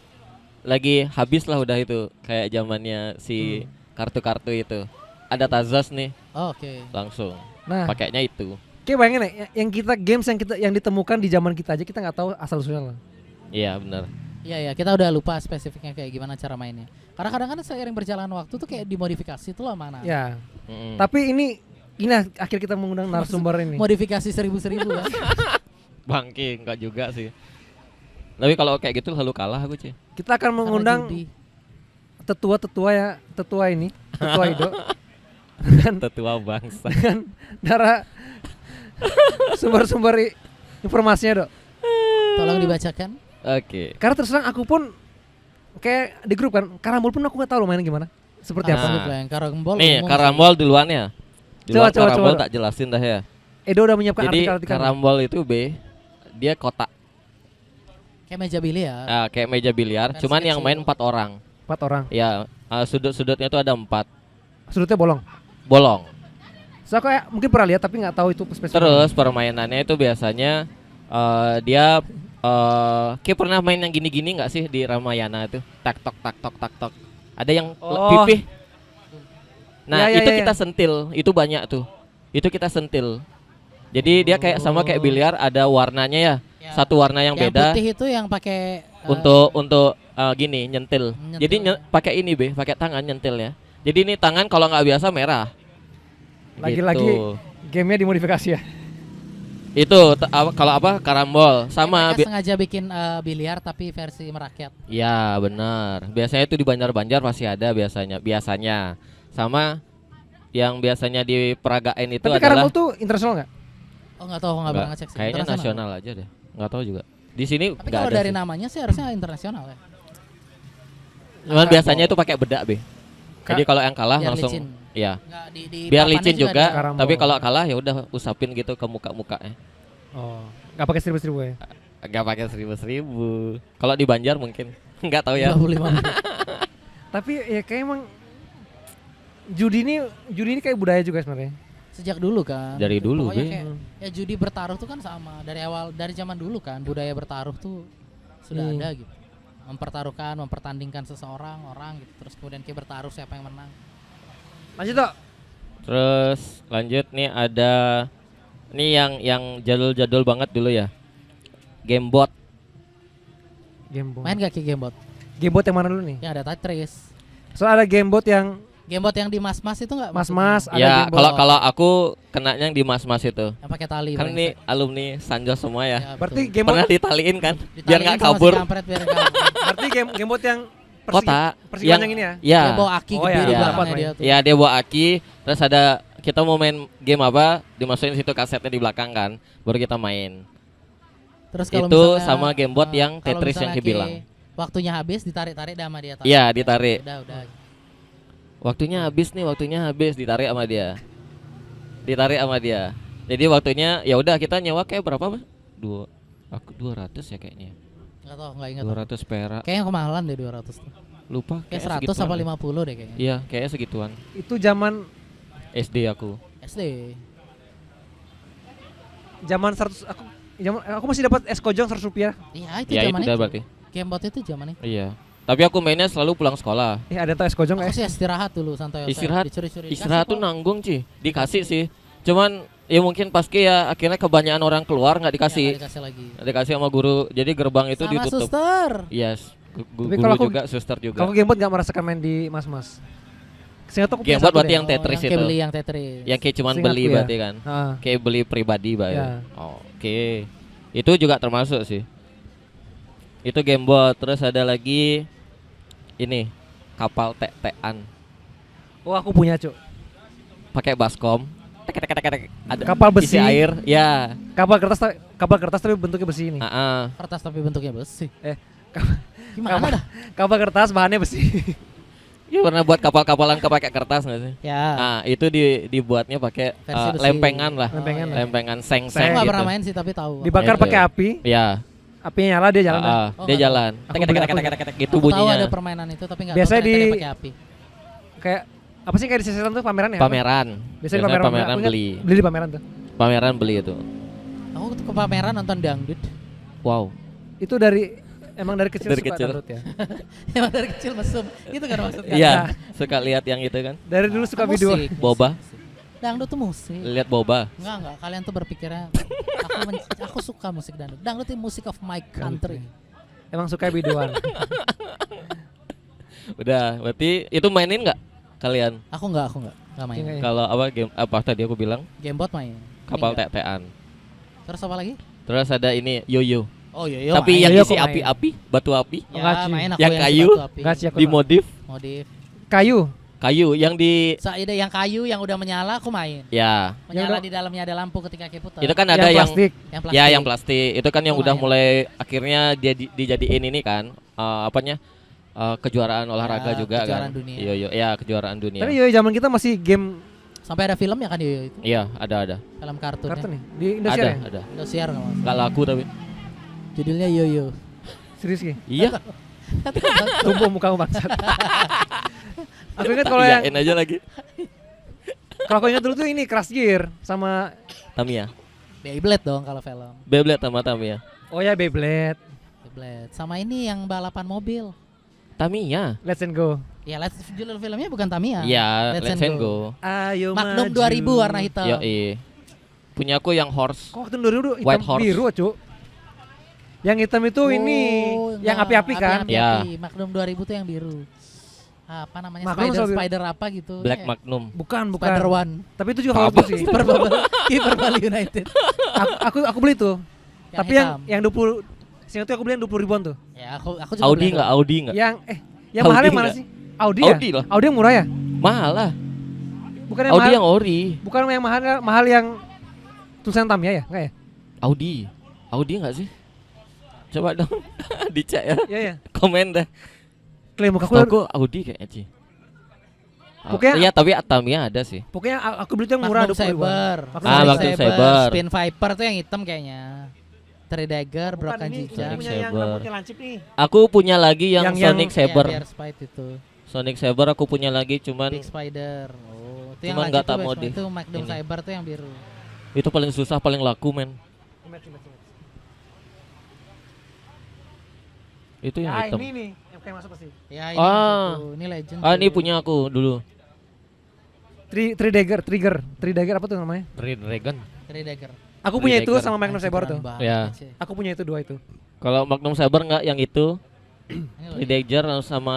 Lagi habis lah udah itu. Kayak zamannya si kartu-kartu itu. Ada Tazos nih, Oh, oke. langsung. Nah, Pakainya itu. kayak bayangin ya, yang kita games yang ditemukan di zaman kita aja kita nggak tahu asal usulnya lah. Iya, benar. Iya ya, kita udah lupa spesifiknya kayak gimana cara mainnya. Karena kadang kan seiring berjalan waktu tuh kayak dimodifikasi tuh lah mana. Ya. Mm-mm. Tapi ini akhir kita mengundang narasumber ini. Modifikasi 1.000 kan. Bangke, enggak juga sih. Tapi kalau kayak gitu selalu kalah aku, Ci. Kita akan mengundang Karena judi. tetua ini, tetua Ido. Dan Tetua bangsa. darah sumber-sumber informasinya, Dok. Tolong dibacakan. Oke. Karena terus terang aku pun kayak di grup kan, karambol pun aku nggak tahu loh mainnya gimana. Seperti Nah. apa? Sebut lah yang karambol. Nih, umum karambol duluan ya. Coba, Duluan karambol coba. tak jelasin dah ya. Edo udah menyiapkan Jadi artikel-artikel. karambol itu B, dia kotak. sih. Kayak meja biliar. Kayak meja biliar, Versi cuman yang kecil. main 4 orang. 4 orang. Ya, sudut-sudutnya itu ada 4 Sudutnya bolong. bolong. So aku mungkin pernah lihat tapi nggak tahu itu spesifik. Terus permainannya itu biasanya dia kayak pernah main yang gini-gini nggak sih di Ramayana itu? Tak tok tak tok tak tok. Ada yang Oh. pipih. Nah, Ya, ya, itu ya, kita sentil, itu banyak tuh. Itu kita sentil. Jadi dia kayak sama kayak biliar, ada warnanya ya. Ya. Satu warna yang beda putih itu yang pakai untuk gini nyentil. Nyentil. Jadi pakai ini be, pakai tangan nyentil ya. Jadi ini tangan kalau nggak biasa merah. Lagi-lagi Gitu. gamenya dimodifikasi ya. Itu kalau apa karambol sama mereka sengaja bikin biliar tapi versi merakyat. ya benar. Biasanya itu di Banjar-Banjar pasti ada biasanya. Sama yang biasanya di peragain itu Tapi adalah karambol tuh internasional nggak? Oh nggak tahu, nggak Nggak, pernah ngecek sih. kayaknya Internasional. nasional aja deh. Nggak tahu juga. Di sini Tapi nggak kalau ada dari sih. namanya sih harusnya internasional ya. Cuman biasanya itu pakai bedak be. Jadi kalau yang kalah Biar langsung licin. ya. Nggak, di Biar papannya licin juga, ada karambol. tapi kalau kalah ya udah usapin gitu ke muka-mukanya. Oh, nggak pakai seribu ya? Nggak pakai 1000. Kalau di Banjar mungkin nggak tahu ya. 25 menit. Tapi ya kayak emang judi ini kayak budaya juga sebenarnya. Sejak dulu kan. Dari dulu, Pokoknya Be. kayak, ya judi bertaruh tuh kan sama dari zaman dulu kan, budaya bertaruh tuh sudah ada gitu. Mempertandingkan seseorang orang gitu, terus kemudian kayak bertaruh siapa yang menang. Lanjut Dok. Terus lanjut nih ada nih yang jadul-jadul banget dulu ya. Gamebot. Gamebot. Main gak kayak gamebot? Gamebot yang mana dulu nih? Yang ada Tetris. So ada gamebot yang Gamebot yang di mas-mas itu enggak? mas-mas, ada Ya, gamebot. kalau aku kenanya yang di mas-mas itu. yang pakai tali. Kan brengsek. nih alumni Sanjos semua ya. Ya, berarti betul. gamebot Pernah ditaliin kan? Ditaliin Biar nggak sama si kabur. kampret, biar nggak kabur. berarti gamebot yang Kota. Persegi panjang ini ya. Ya. Dia bawa aki Oh, gede ya, di ya. belakangnya dia tuh. Ya dia bawa aki, terus ada kita mau main game apa, dimasukin situ kasetnya di belakang kan, baru kita main. Terus kalau Itu misalnya, sama gamebot yang kalau Tetris yang misalnya dibilang. waktunya habis ditarik-tarik dah sama dia. Iya, ditarik. Udah. Waktunya habis ditarik sama dia. Ditarik sama dia. Jadi waktunya ya udah kita nyewa kayak berapa, Mas? 200 ya kayaknya. Enggak tahu, enggak ingat. 200 perak. Kayaknya kemahalan deh 200 tuh. Lupa Kayak 100 segituan apa deh. 50 deh kayaknya. Iya, kayaknya segituan. Itu zaman SD aku. SD. zaman 100 aku masih dapat es kojong 100 rupiah. Iya, itu Ya itu zaman udah itu. berarti. Gamebot itu zaman itu. Iya. Tapi aku mainnya selalu pulang sekolah. Ada tau es kojong Aku nggak? sih istirahat dulu santai. Istirahat. Dicuri-curi. Istirahat Dikasih tuh kok. nanggung, Ci. Dikasih sih. Cuman ya mungkin pas ya akhirnya kebanyakan orang keluar nggak Ya, dikasih. nggak dikasih lagi. Nggak dikasih sama guru. Jadi gerbang itu Sama ditutup. suster. Yes. Tapi Guru kalau aku- juga, suster juga. Kalau gamebot nggak merasakan main di mas-mas. Seingat aku punya Gamebot satu berarti deh. yang Tetris yang itu. kayak beli yang Tetris. Yang kayak cuman Seingatku beli ya. berarti kan. Ah. Kayak beli pribadi, Pak. Ya. Oh, oke. Itu juga termasuk sih. Itu gamebot. Terus ada lagi ini kapal tek-tekan Oh aku punya cuk. pakai baskom. Tek. Ada Kapal besi. isi air. Ya. Kapal kertas tapi bentuknya besi ini. Kertas tapi bentuknya besi. Kap- Gimana kapal, dah? kapal kertas bahannya besi. Ya pernah buat kapal-kapalan pakai kertas nggak sih? Ya. Nah, itu dibuatnya pakai Versi besi. lempengan lah. Lempengan lah. Lempengan seng-seng Saya nggak gitu. pernah main sih tapi tahu. Dibakar Itu. pakai api, Ya. apinya nyala dia jalan dah. Oh, Dia nggak jalan. tahu. Tek Aku tek tek beli- tek tek gitu Aku tahu bunyinya. ada permainan itu tapi nggak Biasanya tahu ternyata di- dia pakai api. Kayak apa sih kayak di sesetan tuh pameran ya? Pameran. Biasanya Biasanya pameran, pameran aku ingat beli. Beli di pameran tuh. Pameran beli itu. Aku ke pameran nonton dangdut. Wow. Itu emang dari kecil Dari suka kecil. dangdut ya. Emang dari kecil mesum. Itu kan maksudnya. Iya, suka lihat yang itu kan. Dari dulu suka video. Musik. Boba. Dangdut tuh musik. Lihat boba. Enggak, kalian tuh berpikirnya aku suka musik dangdut. Dangdut itu music of my country. Emang suka videoan. Udah, berarti itu mainin nggak kalian? Aku enggak main. Iya. Kalau apa game apa tadi aku bilang? Gamebot main. Kapal Ini enggak. tek-tekan. Terus apa lagi? Terus ada ini yoyo. Oh iya, Tapi main. yang Yoyo isi aku main. api-api, batu api, Ya, Enggak, Ci. main aku Yang kayu? suka tuh api. Enggak sih aku. dimodif, Modif. Kayu. kayu yang di Ada yang kayu yang udah menyala aku main. ya. Menyala udah- di dalamnya ada lampu ketika kiputar. Itu kan ada yang plastik. yang plastik. ya yang plastik. Itu kan yang Oh, udah main. mulai akhirnya dia dijadiin ini kan apanya? Kejuaraan olahraga Ya, juga kejuaraan kan. dunia. Iya, ya kejuaraan dunia. Tapi yo zaman kita masih game Sampai ada film ya kan Yoyo itu. Iya, ada. Film kartunnya. kartun nih di Indonesia ya. Ada. Indosiar nggak masalah. Gak laku tapi. Judulnya Yoyo. Serius Ki? Iya. Tumbuh mukamu bangsat. Aku ingat kalau yang Iyain aja lagi. kalau aku ingat dulu tuh ini Crash Gear sama Tamiya. Beyblade dong kalau film. Beyblade sama Tamiya. oh ya Beyblade, Beyblade. Sama ini yang balapan mobil. Tamiya. Let's and Go. Ya, judul filmnya bukan Tamiya. Iya, Let's Let's and and Go. Ayo Magnum maju. 2000 warna hitam. Yoi. Punya aku yang horse. Kok waktu 2000 hitam White Horse. biru, Cuk? Yang hitam itu ini yang enggak, api-api kan? Ya. Magnum 2000 tuh yang biru. Apa namanya? Magnum Spider soal biru. Spider apa gitu. Black Ya. Magnum. Bukan. Spider One. Tapi itu juga Apa? bagus sih. Kiper Bali United. aku beli tuh. Tapi hitam. yang 20 seingat tuh aku beli yang 20 ribuan tuh. Ya, aku juga Audi beli enggak? itu. Audi enggak? Yang Audi mahal yang mana nggak? sih? Audi Audi ya? lah. Audi yang murah ya? Mahal lah. Bukan yang Audi mahal. yang ori. Bukan yang mahal yang tulisan Tamiya ya? Enggak ya? Audi enggak sih? Coba dong dicek ya. Iya ya. Komen dah. Klaim muka Setahu aku. aku Audi kayaknya sih. Pokoknya- Iya, tapi Tamiya ada sih. Pokoknya aku beli tuh yang murah Magnum 20 ribuan. Saber. Magnum Saber. Spin Viper tuh yang hitam kayaknya. Three Dagger, Bukan, Broken ini Jijak. punya punya yang Saber. rambutnya lancip nih. Aku punya lagi yang Yang- Sonic Ya, Saber. biar Spite itu. Sonic Saber aku punya lagi cuman Big Spider. Oh, itu yang Cuman lagi nggak tuh tak Big modif. Spider, itu Magnum Ini. Saber tuh yang biru. itu paling susah, paling laku men. Itu yang hitam. Ini nih yang kayak masuk pasti. Ya, ini Ah. maksudku. Ini legend. Ini tuh. punya aku dulu. Three Dagger apa tuh namanya? Red Dragon. Three Dagger. Aku punya itu Dagger. sama Magnum Anjir, Saber keren tuh. banget, Ya. Ci. Aku punya itu dua itu. Kalau Magnum Saber enggak yang itu. Ini loh, Red Dagger sama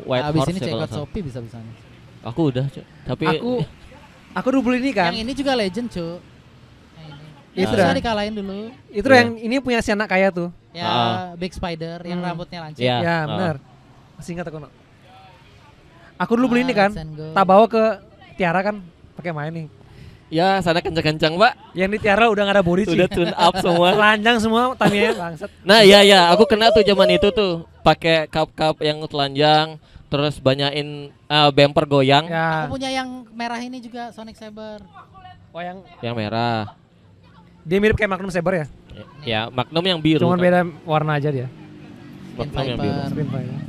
White abis Horse ini ya check kalau out nggak salah. Shopee bisa-bisanya. Aku udah, Cuk. Tapi Aku dulu beli ini kan. Yang ini juga legend, Cuk. Yang ini. Itu Yang bisa dah. dikalahin dulu. Itu Iya. yang ini punya si anak kaya tuh. Ya, Ah. Big Spider yang Hmm. rambutnya lancip. Iya. Ya, ah. benar. Masih ingat aku no. Aku dulu beli ini kan, Let's and go. tak bawa ke Tiara kan, pakai main nih. Ya, sana kencang-kencang, Pak. Yang di Tiara udah gak ada body Udah sih. tune up semua. Telanjang semua Tamiya bangsat. Nah, iya, aku kena tuh zaman itu tuh. Pakai cup-cup yang telanjang, terus banyain bumper goyang. Ya, Aku punya yang merah ini juga Sonic Saber. oh yang Yang merah. dia mirip kayak Magnum Saber ya. Ya, Magnum yang biru. Cuman kan. beda warna aja dia. Magnum yang biru. Viper. Spin Viper.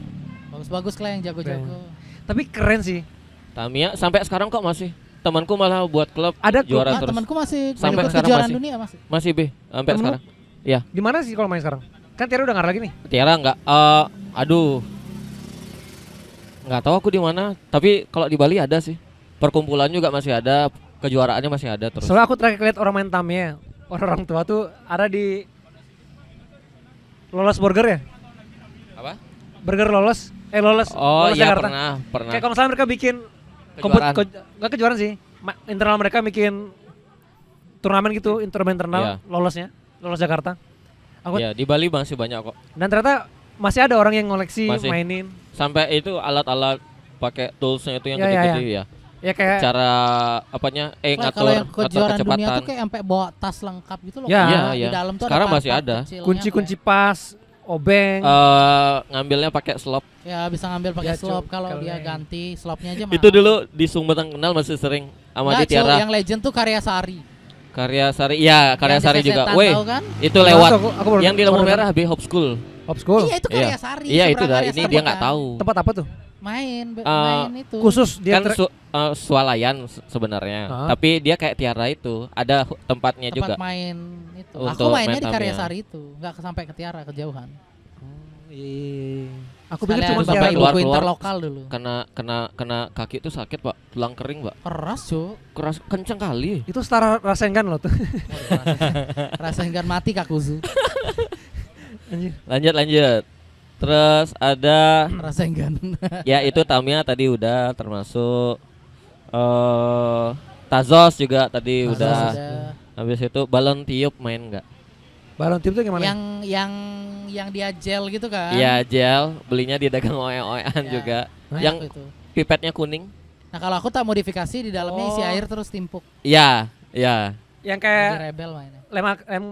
Bagus-bagus lah yang jago-jago. Tapi keren sih. Tamiya sampai sekarang kok masih. Temanku malah buat klub Ada klub. juara Ah, terus. temanku masih Sampai ikut sekarang kejuaraan masih. dunia masih. Masih B sampai Temenmu? sekarang. Ya, Di mana sih kalau main sekarang? Kan Tiara udah nggak ada lagi nih. Tiara enggak aduh. Enggak tahu aku di mana, tapi kalau di Bali ada sih. Perkumpulan juga masih ada, kejuaraannya masih ada terus. Soalnya aku terakhir lihat orang main Tamiya, orang tua tuh ada di Lolos Burger ya? Apa? Burger Lolos, Lolos, Oh Lolos iya Jakarta. pernah. Kayak kalau misalnya mereka bikin Kejuaraan. nggak kejuaraan sih, internal mereka bikin turnamen gitu, Iya. internal lolosnya, Lolos Jakarta. Aku Iya, di Bali masih banyak kok. dan ternyata masih ada orang yang ngoleksi Masih. mainin. Sampai itu alat-alat pakai toolsnya itu yang Ya, ya, gede-gede ya. Ya kayak Cara apanya Lah, ngatur kalau yang ngatur kejuaraan dunia kecepatan. tuh kayak sampai bawa tas lengkap gitu loh. Ya. Kayak Iya, di iya. dalam tuh Sekarang ada masih part-part ada. kecilnya kunci-kunci pas, obeng. Ngambilnya pakai slop. Ya bisa ngambil pakai Ya, Cuk. slop kalau Kalau dia yang- ganti slopnya aja mahal. Itu dulu di Sumedang kenal masih sering sama Nggak, di Tiara. Cuk, yang legend tuh Karya Sari. Karya Sari. Iya, Karya Yang di Sari juga. Sesetan, Weh, tahu kan? itu lewat. Aku baru- Yang di lampu baru- merah B Hop School. Hop school. Iya itu Karya Sari. Iya, itu seberang dah. Karya Ini Sari dia nggak kan. tahu. Tempat apa tuh? Main itu. Khusus dia Kan swalayan sebenarnya. Ah. Tapi dia kayak Tiara itu, ada tempatnya tempat juga. main itu. Untuk Aku mainnya main di Karya Tamiya. Sari itu, nggak sampai ke Tiara kejauhan. Iya. Aku pikir Sekalian cuma sampai bapak Tiara ibuku keluar-keluar. interlokal dulu. Kena kaki itu sakit, Pak. Tulang kering, Pak. Keras Cuk. Keras kencang kali. Itu setara Rasengan loh tuh. Rasa enggak mati Kakuzu. Anjir. Lanjut. Terus ada Rasa enggak. ya itu Tamiya tadi udah termasuk Tazos juga tadi udah. Habis itu balon tiup main enggak? Balon tip tuh gimana? Yang dia gel gitu kan? Iya, gel, belinya di dagang oe-oean Ya. juga. Nah, Yang itu. pipetnya kuning. Nah kalau aku tak modifikasi di dalamnya isi Oh. air terus timpuk. Iya, iya. Yang Jadi kayak rebel mainnya.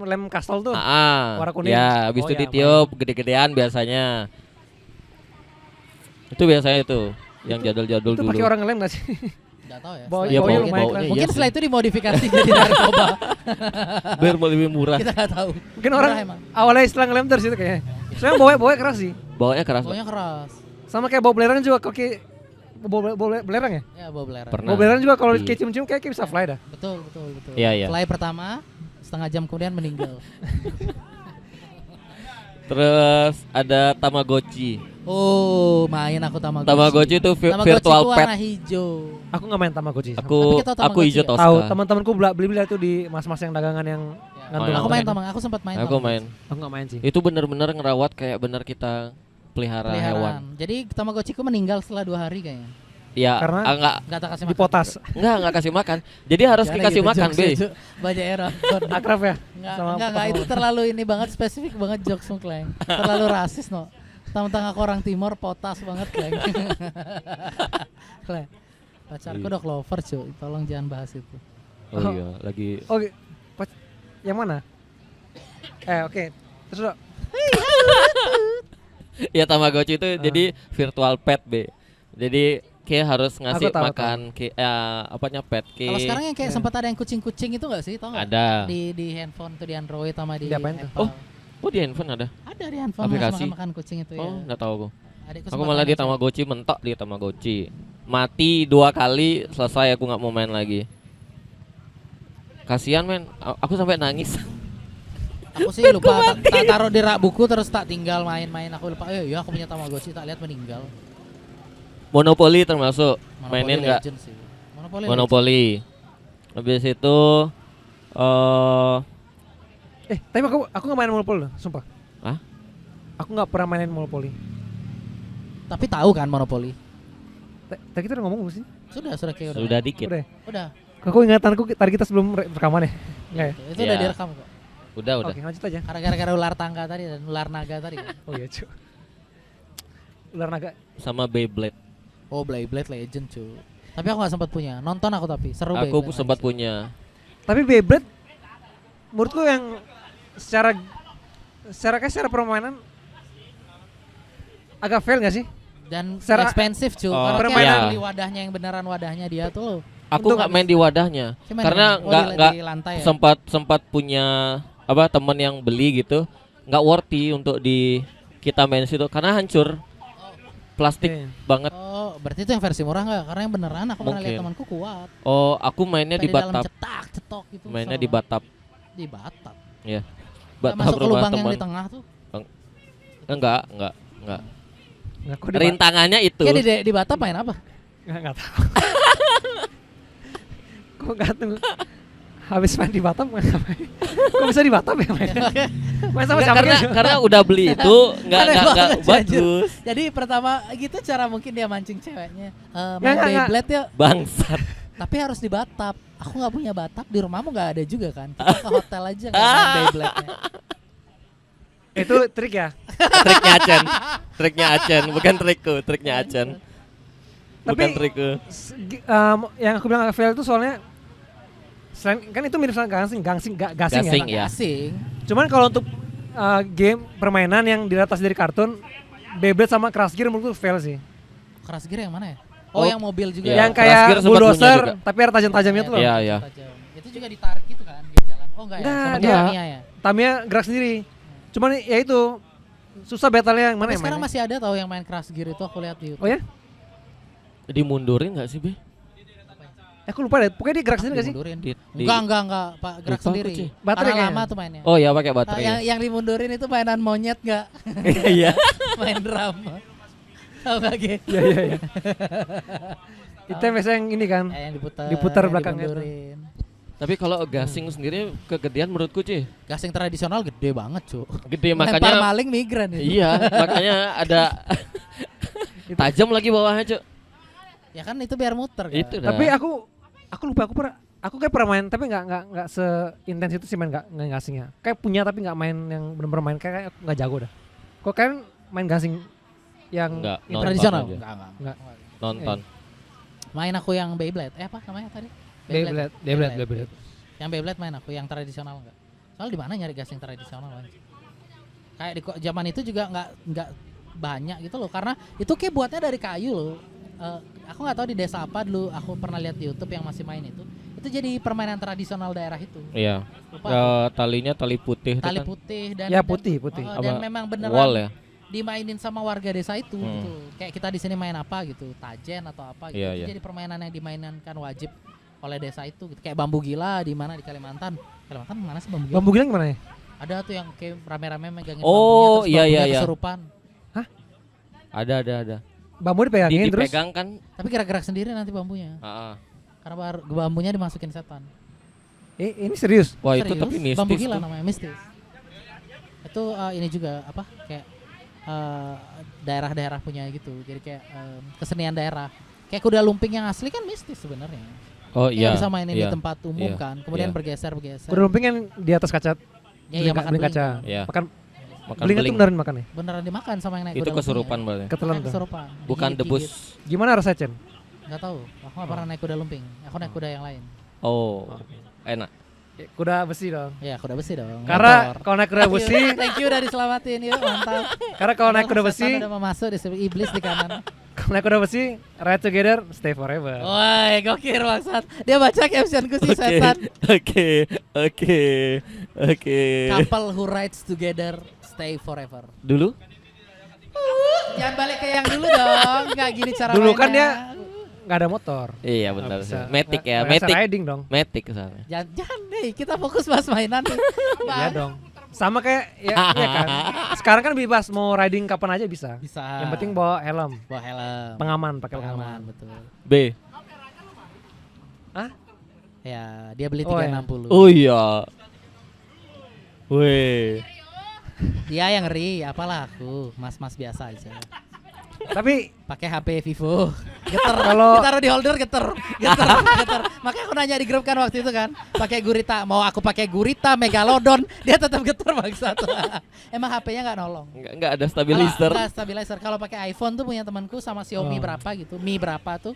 lem kastol tuh. Ah, warna kuning. ya, habis Oh, itu ya, ditiup gede-gedean biasanya. Itu biasanya itu yang jadul-jadul Itu dulu. pakai orang ngelem gak sih? Enggak tahu ya. Bau- Setelah Iya, itu baunya mungkin- lumayan baunya keras. iya Mungkin sih. setelah itu dimodifikasi jadi narkoba. Biar mau lebih murah. Kita nggak tahu. Mungkin Murah orang emang. awalnya istilah ngelem terus itu kayaknya. Soalnya baunya keras sih. Baunya keras. Pak. Baunya keras. Sama kayak bau belerang juga kok kayak bau belerang ya? Ya bau belerang. Pernah. Bau belerang juga kalau Iya. kayak cium-cium kayak bisa fly dah. Betul. Iya, iya. Fly pertama setengah jam kemudian meninggal. Terus ada Tamagotchi. Oh, main aku Tamagotchi. Tamagotchi itu Tamagotchi virtual ku pet. warna hijau. Aku nggak main Tamagotchi. Tapi Aku kita tahu aku Tamagotchi hijau ya? Tosca. Tahu teman-temanku beli itu di mas-mas yang dagangan yang Ya. ngantung. Aku main Tamagotchi. Aku sempat main. Aku Tamagotchi. main. Aku nggak main sih. Itu bener-bener ngerawat kayak bener kita pelihara hewan. Peliharaan. Jadi Tamagotchi ku meninggal setelah 2 hari kayaknya. Ya, Karena enggak Enggak tak kasih Di makan. potas. enggak kasih makan. Jadi harus Jangan dikasih gitu, makan, jokes Be. ya, Cuk. Banyak error. Akrab ya? Enggak, itu terlalu ini banget, spesifik banget jokes mu, Kleng. Terlalu rasis, no. Tentang aku orang timur, potas banget, Kleng. Kleng. Pacarku Iya. dok lover, cuy. Tolong jangan bahas itu. Oh iya, lagi Oke. Yang mana? Oke. Terus udah. ya Tamagotchi itu jadi virtual pet, Be. Jadi kayak harus ngasih Aku tahu, makan apanya pet Kalau sekarang yang kayak Iya. sempat ada yang kucing-kucing itu enggak sih? Tahu enggak? ada. Di handphone tuh, di Android sama di Diapain tuh? Apple. Oh, di handphone ada. Ada di handphone Aplikasi. makan kucing itu Oh, ya. enggak tahu aku. Adikku Aku sempat malah main di itu. Tamagotchi mentok di Tamagotchi. Mati 2 kali selesai aku nggak mau main lagi. Kasihan men, aku sampai nangis. Aku sih lupa tak taruh di rak buku terus tak tinggal main-main. Aku lupa. Ya aku punya Tamagotchi, tak lihat meninggal. Monopoly termasuk. Monopoly Mainin nggak? Legends sih. Monopoly. Monopoly. Habis itu Tapi aku nggak main Monopoly loh, sumpah. Hah? Aku nggak pernah mainin Monopoly. Legends. Tapi tahu kan Monopoly? Tadi kita udah ngomong belum sih? Sudah kayak sudah dikit. Udah. Udah. Aku ingatanku tadi kita sebelum rekaman ya. Enggak ya? Itu udah Ya. direkam kok. Udah. Oke, lanjut aja. Karena gara-gara ular tangga tadi dan ular naga tadi kan. Oh iya, cu. ular naga. sama Beyblade. Oh, Beyblade Legend cuy. Tapi aku nggak sempat punya. Nonton aku tapi seru Aku Beyblade sempat Legend. punya. Tapi Beyblade menurutku yang secara permainan agak fail gak sih? Dan Secara- expensive cuy. Oh, Karena permainan- kayak beli wadahnya yang beneran wadahnya dia tuh loh. Aku Untuk nggak main di wadahnya Cuman karena yang- nggak di lantai ya. sempat punya apa teman yang beli gitu, nggak worthy untuk di kita main situ karena hancur plastik Oke. banget. Oh, berarti itu yang versi murah nggak? Karena yang beneran aku pernah lihat Mungkin. temanku kuat. Oh, aku mainnya Sampai di dalam bathtub. cetak, cetok gitu. Mainnya seru di banget. bathtub. Di bathtub. Ya. Nggak Bathtub masuk ke rumah lubang yang teman. di tengah tuh. Enggak. Aku Rintangannya itu. Ya di bathtub main apa? nggak tahu. Kok nggak tahu? Habis main di Batam ngapain? Kok bisa di Batam ya main? Main sama Enggak, siapa? karena udah beli itu nggak Aneh banget, anjir. bagus. Jadi pertama gitu cara mungkin dia mancing ceweknya. Main Nggak. Beyblade ya, Bangsat. tapi harus di bathtub. Aku nggak punya bathtub, di rumahmu nggak ada juga kan? Kita ke hotel aja nggak main Beyblade-nya. Itu trik ya. Triknya Acen, bukan trikku, triknya Acen. Bukan Tapi- trikku. Yang aku bilang agak fail itu soalnya selain kan itu mirip sama gasing Gasing, ya. ya. Asing. Cuman kalau untuk game permainan yang diatas dari kartun, Beyblade sama Crash Gear menurutku fail sih. Keras gear yang mana ya? Oh, Oh, yang mobil juga. iya. Yang Crash Gear kayak sempat punya bulldozer juga. tapi ada tajam-tajamnya tuh loh. Iya, iya. Tajam. Itu juga ditarik gitu kan dia jalan. Oh enggak ya? Enggak, Sama dia- Tamiya ya. Tamiya gerak sendiri. Cuman ya itu susah battle-nya yang mana Tapi yang sekarang mainnya. masih ada tahu yang main Crash Gear itu aku lihat di YouTube. Oh ya? Dimundurin nggak sih, Be? Aku lupa deh. Pokoknya dia gerak sendiri gak sih? Dimundurin. Di- Enggak, Pak, gerak Lupa aku, sendiri. Ci. Baterai Karena kayaknya. lama tuh mainnya. Oh ya pakai Ah, baterai. yang dimundurin itu mainan monyet enggak? Iya. Main drama. Tahu enggak, Ge? Iya. Itu yang biasanya yang ini kan. Yang diputar. Diputar yang belakangnya tuh. dimundurin. Tapi kalau gasing sendiri kegedean menurutku, Ci. Gasing tradisional gede banget, cu. Gede Lempar makanya. maling migran itu. Iya, makanya ada tajam lagi bawahnya, Cuk. Ya kan itu biar muter kan. Itu dah. Tapi aku lupa aku kayak pernah main tapi nggak seintens itu sih main nggak gasingnya. Kayak punya tapi nggak main yang bener-bener main kayak aku nggak jago dah. Kok kalian main gasing yang Enggak, itu nonton tradisional. aja. Enggak. Nonton. Main aku yang Beyblade. Apa namanya tadi? Beyblade. Yang Beyblade main aku yang tradisional enggak. Soalnya di mana nyari gasing tradisional kan? Kayak di zaman itu juga enggak banyak gitu loh karena itu kayak buatnya dari kayu loh. Aku nggak tahu di desa apa dulu aku pernah lihat di YouTube yang masih main itu jadi permainan tradisional daerah itu. Iya. Lupa aku. Talinya tali putih itu Tali kan. putih dan Ya, dan- putih. dan Apa, memang beneran Wall ya. dimainin sama warga desa itu Hmm. gitu. Kayak kita di sini main apa gitu, tajen atau apa gitu. Iya, Itu iya. jadi permainan yang dimainkan wajib oleh desa itu gitu. Kayak bambu gila di mana di Kalimantan. Kalimantan mana sih bambu gila? Bambu gilang gimana ya? Ada tuh yang kayak rame-rame megangin Oh, bambunya, terus iya, bambunya iya. kesurupan. Ada. Bambu dipegangin terus. Dipegang kan? Tapi gerak-gerak sendiri nanti bambunya. Heeh. Karena bambunya dimasukin setan. Ini serius. Wah, itu Serius, tapi mistis. bambu gila tuh. namanya mistis. Itu ini juga apa kayak daerah-daerah punya gitu. Jadi kayak kesenian daerah. Kayak kuda lumping yang asli kan mistis sebenarnya. Oh Kayak iya. bisa mainin iya. di tempat umum Iya, kan. Kemudian iya. bergeser. Kuda lumping yang di atas kaca. Ya, iya makan beli kaca. beling. Iya. Makan Makan beling itu beling. beneran makan ya? Beneran dimakan sama yang naik Itu kuda kesurupan lumping berarti. Ketelan ya. tuh. Kesurupan. Bukan Digigit-gigit. debus. Gimana rasanya, Chen? Nggak tahu. Aku nggak pernah naik kuda lumping. Aku naik kuda yang lain. Oh. Enak. Kuda besi dong. Ya kuda besi dong. Karena motor. kalau naik kuda besi, Thank you udah diselamatin yuk mantap. karena kalau naik kuda Setan besi, udah mau masuk disebut iblis di kanan. kalau naik kuda besi, ride together, stay forever. Woi gokil bangsat. Dia baca captionku si Oke. setan. Oke. Couple who rides together stay forever. Dulu? Jangan balik ke yang dulu dong. Nggak gini cara Dulu kan mainnya. nggak ada motor. Iya Nggak benar bisa. sih. Matic ya, Nggak bisa Matic. riding dong. Matic soalnya. Jangan deh, kita fokus bahas mainan nih. Iya dong. Sama kayak ya kan. Sekarang kan bebas mau riding kapan aja bisa. Bisa. Yang penting bawa helm, bawa helm. pengaman, pakai Pengaman, pengaman. betul. B. Hah? Ya, dia beli Oh, ya. 360. Oh iya. Weh. Dia yang ngeri, apalah aku, mas-mas biasa aja. Tapi Pakai HP Vivo. Geter. Kalau- Ditaruh di holder geter. Geter. Geter. Makanya aku nanya di grup kan waktu itu kan, pakai gurita. Mau aku pakai gurita, Megalodon, dia tetap geter bangsat. Emang HP-nya enggak nolong. Enggak ada stabilizer. Enggak stabilizer. Kalau pakai iPhone tuh punya temanku sama Xiaomi berapa gitu, Mi berapa tuh.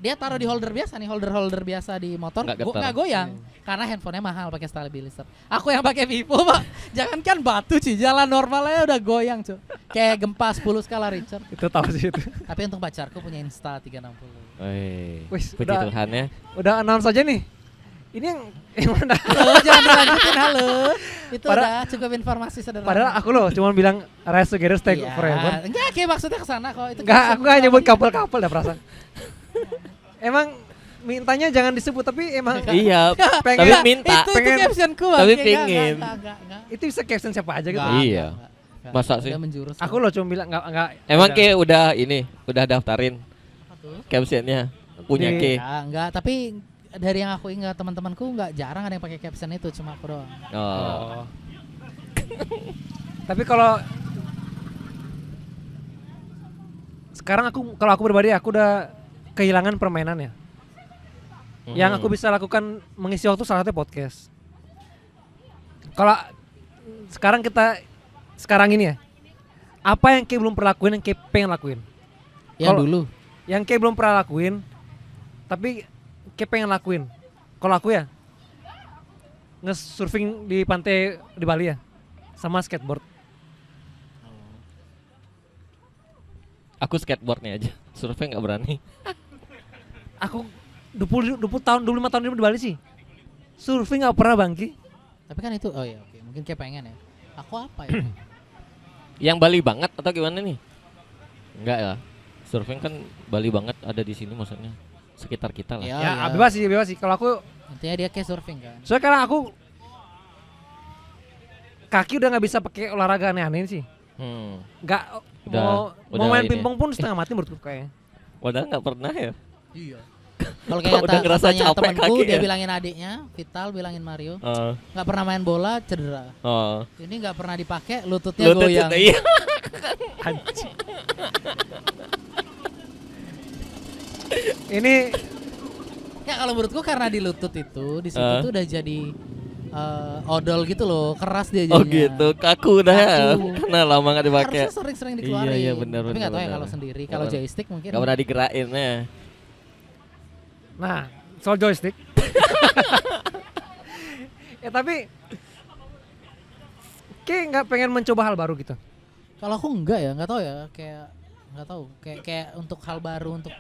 Dia taruh di holder biasa nih, holder biasa di motor, Nggak getar. nggak goyang. Karena handphonenya mahal pakai stabilizer. Aku yang pakai Vivo, Pak. Jangankan batu sih, jalan normalnya udah goyang, cuy. Kayak gempa 10 skala Richter. itu tahu sih itu. Tapi untuk pacarku punya Insta 360. Wis, Puji udah. Tuhan ya. Udah announce aja nih. Ini yang mana? Halo, jangan dilanjutin halo. Itu Padahal- udah cukup informasi sederhana. Padahal aku loh cuma bilang rise together stay Iya. forever. Enggak, kayak maksudnya ke sana kok. Itu Enggak, caption aku nggak nyebut pertamanya. couple-couple dah perasaan. Emang mintanya jangan disebut tapi emang Iya, Pengen- tapi Enggak, minta. Itu Pengen- captionku, Bang. Tapi Enggak, pingin. enggak. itu bisa caption siapa aja gitu. Enggak, Iya. enggak. Masa Udah sih? menjurus. Aku loh cuma bilang enggak. Emang udah. kayak udah daftarin Apa tuh? captionnya punya Di- Ke. Ya, enggak, tapi dari yang aku ingat teman-temanku enggak jarang ada yang pakai caption itu, cuma aku doang. Oh. Oh. Tapi kalau sekarang kalau aku pribadi aku udah kehilangan permainan ya. Yang aku bisa lakukan mengisi waktu salah satunya podcast. Kalau sekarang ini ya, apa yang kayak belum pernah lakuin yang kayak pengen lakuin? Yang Kalau- dulu. Yang kayak belum pernah lakuin, tapi kayak pengen lakuin. Kalau aku ya, nge-surfing di pantai di Bali ya, sama skateboard. Aku skateboardnya aja, surfing nggak berani. Aku 20 tahun, 25 tahun hidup di Bali sih. Surfing gak pernah Bangki. Tapi kan itu, oh ya oke, mungkin kayak pengen ya. Aku apa ya? Yang Bali banget atau gimana nih? Enggak ya. Surfing kan Bali banget ada di sini maksudnya sekitar kita lah. Ya, Ya, ya. bebas sih. Kalau aku, Intinya dia kayak surfing kan. soalnya karena aku kaki udah nggak bisa pakai olahraga aneh-aneh sih. Nggak Udah mau main ini. pingpong pun setengah mati menurutku kayaknya. Padahal nggak pernah ya. Iya. Kalau Kalau udah ngerasa katanya capek temanku, kaki dia ya? bilangin adiknya, Vital bilangin Mario, Oh, nggak pernah main bola cedera. oh. Ini nggak pernah dipakai, lututnya Lutut goyang. cedera, iya. Ini Ya kalau menurutku karena di lutut itu, di situ Ah. tuh udah jadi odol gitu loh, keras dia jadinya. Oh gitu, kaku dah ya. Kaku. Karena lama nggak dipakai. Harusnya sering-sering dikeluarin. Iya, benar, Tapi nggak tahu ya benar. kalau sendiri, Nggak kalau pernah. joystick mungkin. Nggak pernah digerakin ya. nah soal joystick. Ya tapi kayak nggak pengen mencoba hal baru gitu. Kalau aku enggak ya, nggak tahu ya, kayak nggak tahu, kayak untuk hal baru untuk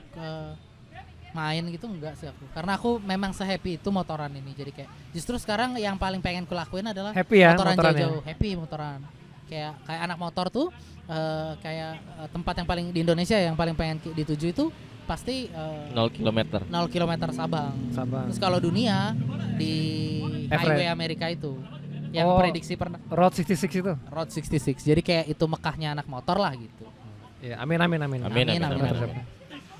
main gitu enggak sih aku. Karena aku memang se-happy itu motoran ini. Jadi kayak justru sekarang yang paling pengen kulakuin adalah Happy ya motoran motorannya. jauh-jauh, happy motoran. Kayak anak motor tuh kayak tempat yang paling di Indonesia yang paling pengen dituju itu pasti 0 km. 0 km Sabang. Sabang. Terus kalau dunia di Everest. highway Amerika itu yang Oh. prediksi pernah Road 66 itu. Road 66. Jadi kayak itu Mekahnya anak motor lah gitu. Ya, amin. Amin.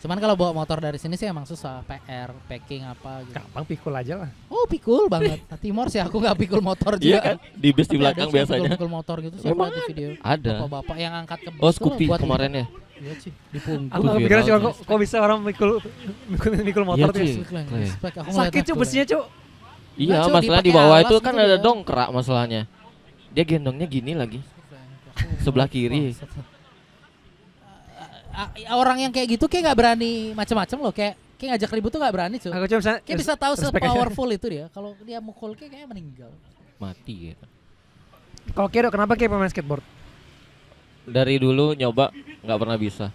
Cuman kalau bawa motor dari sini sih emang susah, PR, packing apa gitu. Gampang pikul aja lah. Oh, pikul banget. Nah, Timor sih aku nggak pikul motor juga. Iya kan? Di bis di Tapi ada belakang sih yang biasanya. Pikul motor gitu, siapa Memang lihat di video. Ada. Bapak-bapak yang angkat ke bus Oh, tuh Scoopy buat kemarin ya. Iya sih, di punggung. Aku Itu nggak kepikiran sih viral kok bisa orang mikul motor Iya, tuh. cuy. Respect, aku Sakit ngeliatnya cuy tuh. besinya cuy. Iya, Cuk, masalah di dipakai bawah alas itu gitu kan dia. ada dongkrak masalahnya. Dia gendongnya gini lagi. Sebelah kiri. Orang yang kayak gitu kayak nggak berani macam-macam loh, kayak ngajak ribut tuh nggak berani cuy. Aku cuma bisa Kayak bisa tahu respect aja. se-powerful itu dia. Kalau dia mukul kayak meninggal. Mati gitu. Kalau Kedo kenapa kayak pemain skateboard? Dari dulu nyoba nggak pernah bisa.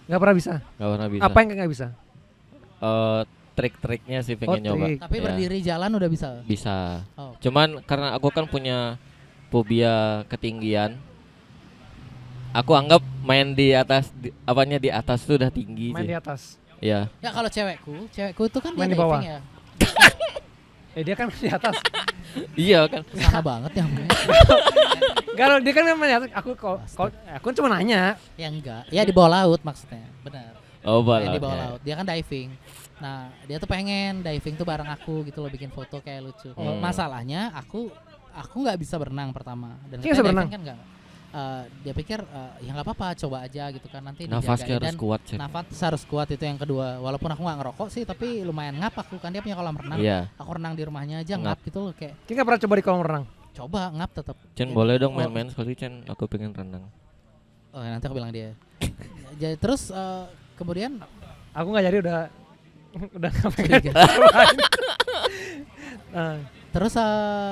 Nggak pernah bisa. Nggak pernah bisa. Apa yang nggak bisa? Trik-triknya sih pengen Oh, nyoba. trik. Tapi Ya, berdiri jalan udah bisa. bisa. Oh. Cuman karena aku kan punya fobia ketinggian. Aku anggap main di atas apanya di atas tuh udah tinggi Main sih. di atas. Ya. Ya kalau cewekku itu kan Main dia di bawah. diving ya. Dia kan di atas. Iya kan. Sana banget ya. Kalau dia kan main di atas. Aku cuma nanya. Ya enggak. Ya di bawah laut maksudnya. Benar. Oh, Ya, di balap. bawah laut. Dia kan diving. Nah, dia tuh pengen diving tuh bareng aku gitu loh, bikin foto kayak lucu. Hmm. Masalahnya aku nggak bisa berenang pertama. Dan Nggak bisa katanya berenang? diving kan enggak. dia pikir ya nggak apa-apa, coba aja gitu kan, nanti Nafasnya dijagain. harus kuat, Cen. Nafas harus kuat, itu yang kedua. Walaupun aku nggak ngerokok sih, tapi lumayan ngap aku kan, dia punya kolam renang. Iya. Aku renang di rumahnya aja ngap gitu loh, kayak Kita nggak pernah coba di kolam renang. coba ngap tetap. Cen Ya, boleh dong oh, main-main sekali Cen, aku pengen renang. Oh, nanti aku bilang dia. Jadi terus kemudian Aku nggak jadi udah nggak pengen. curiga. Nah, Terus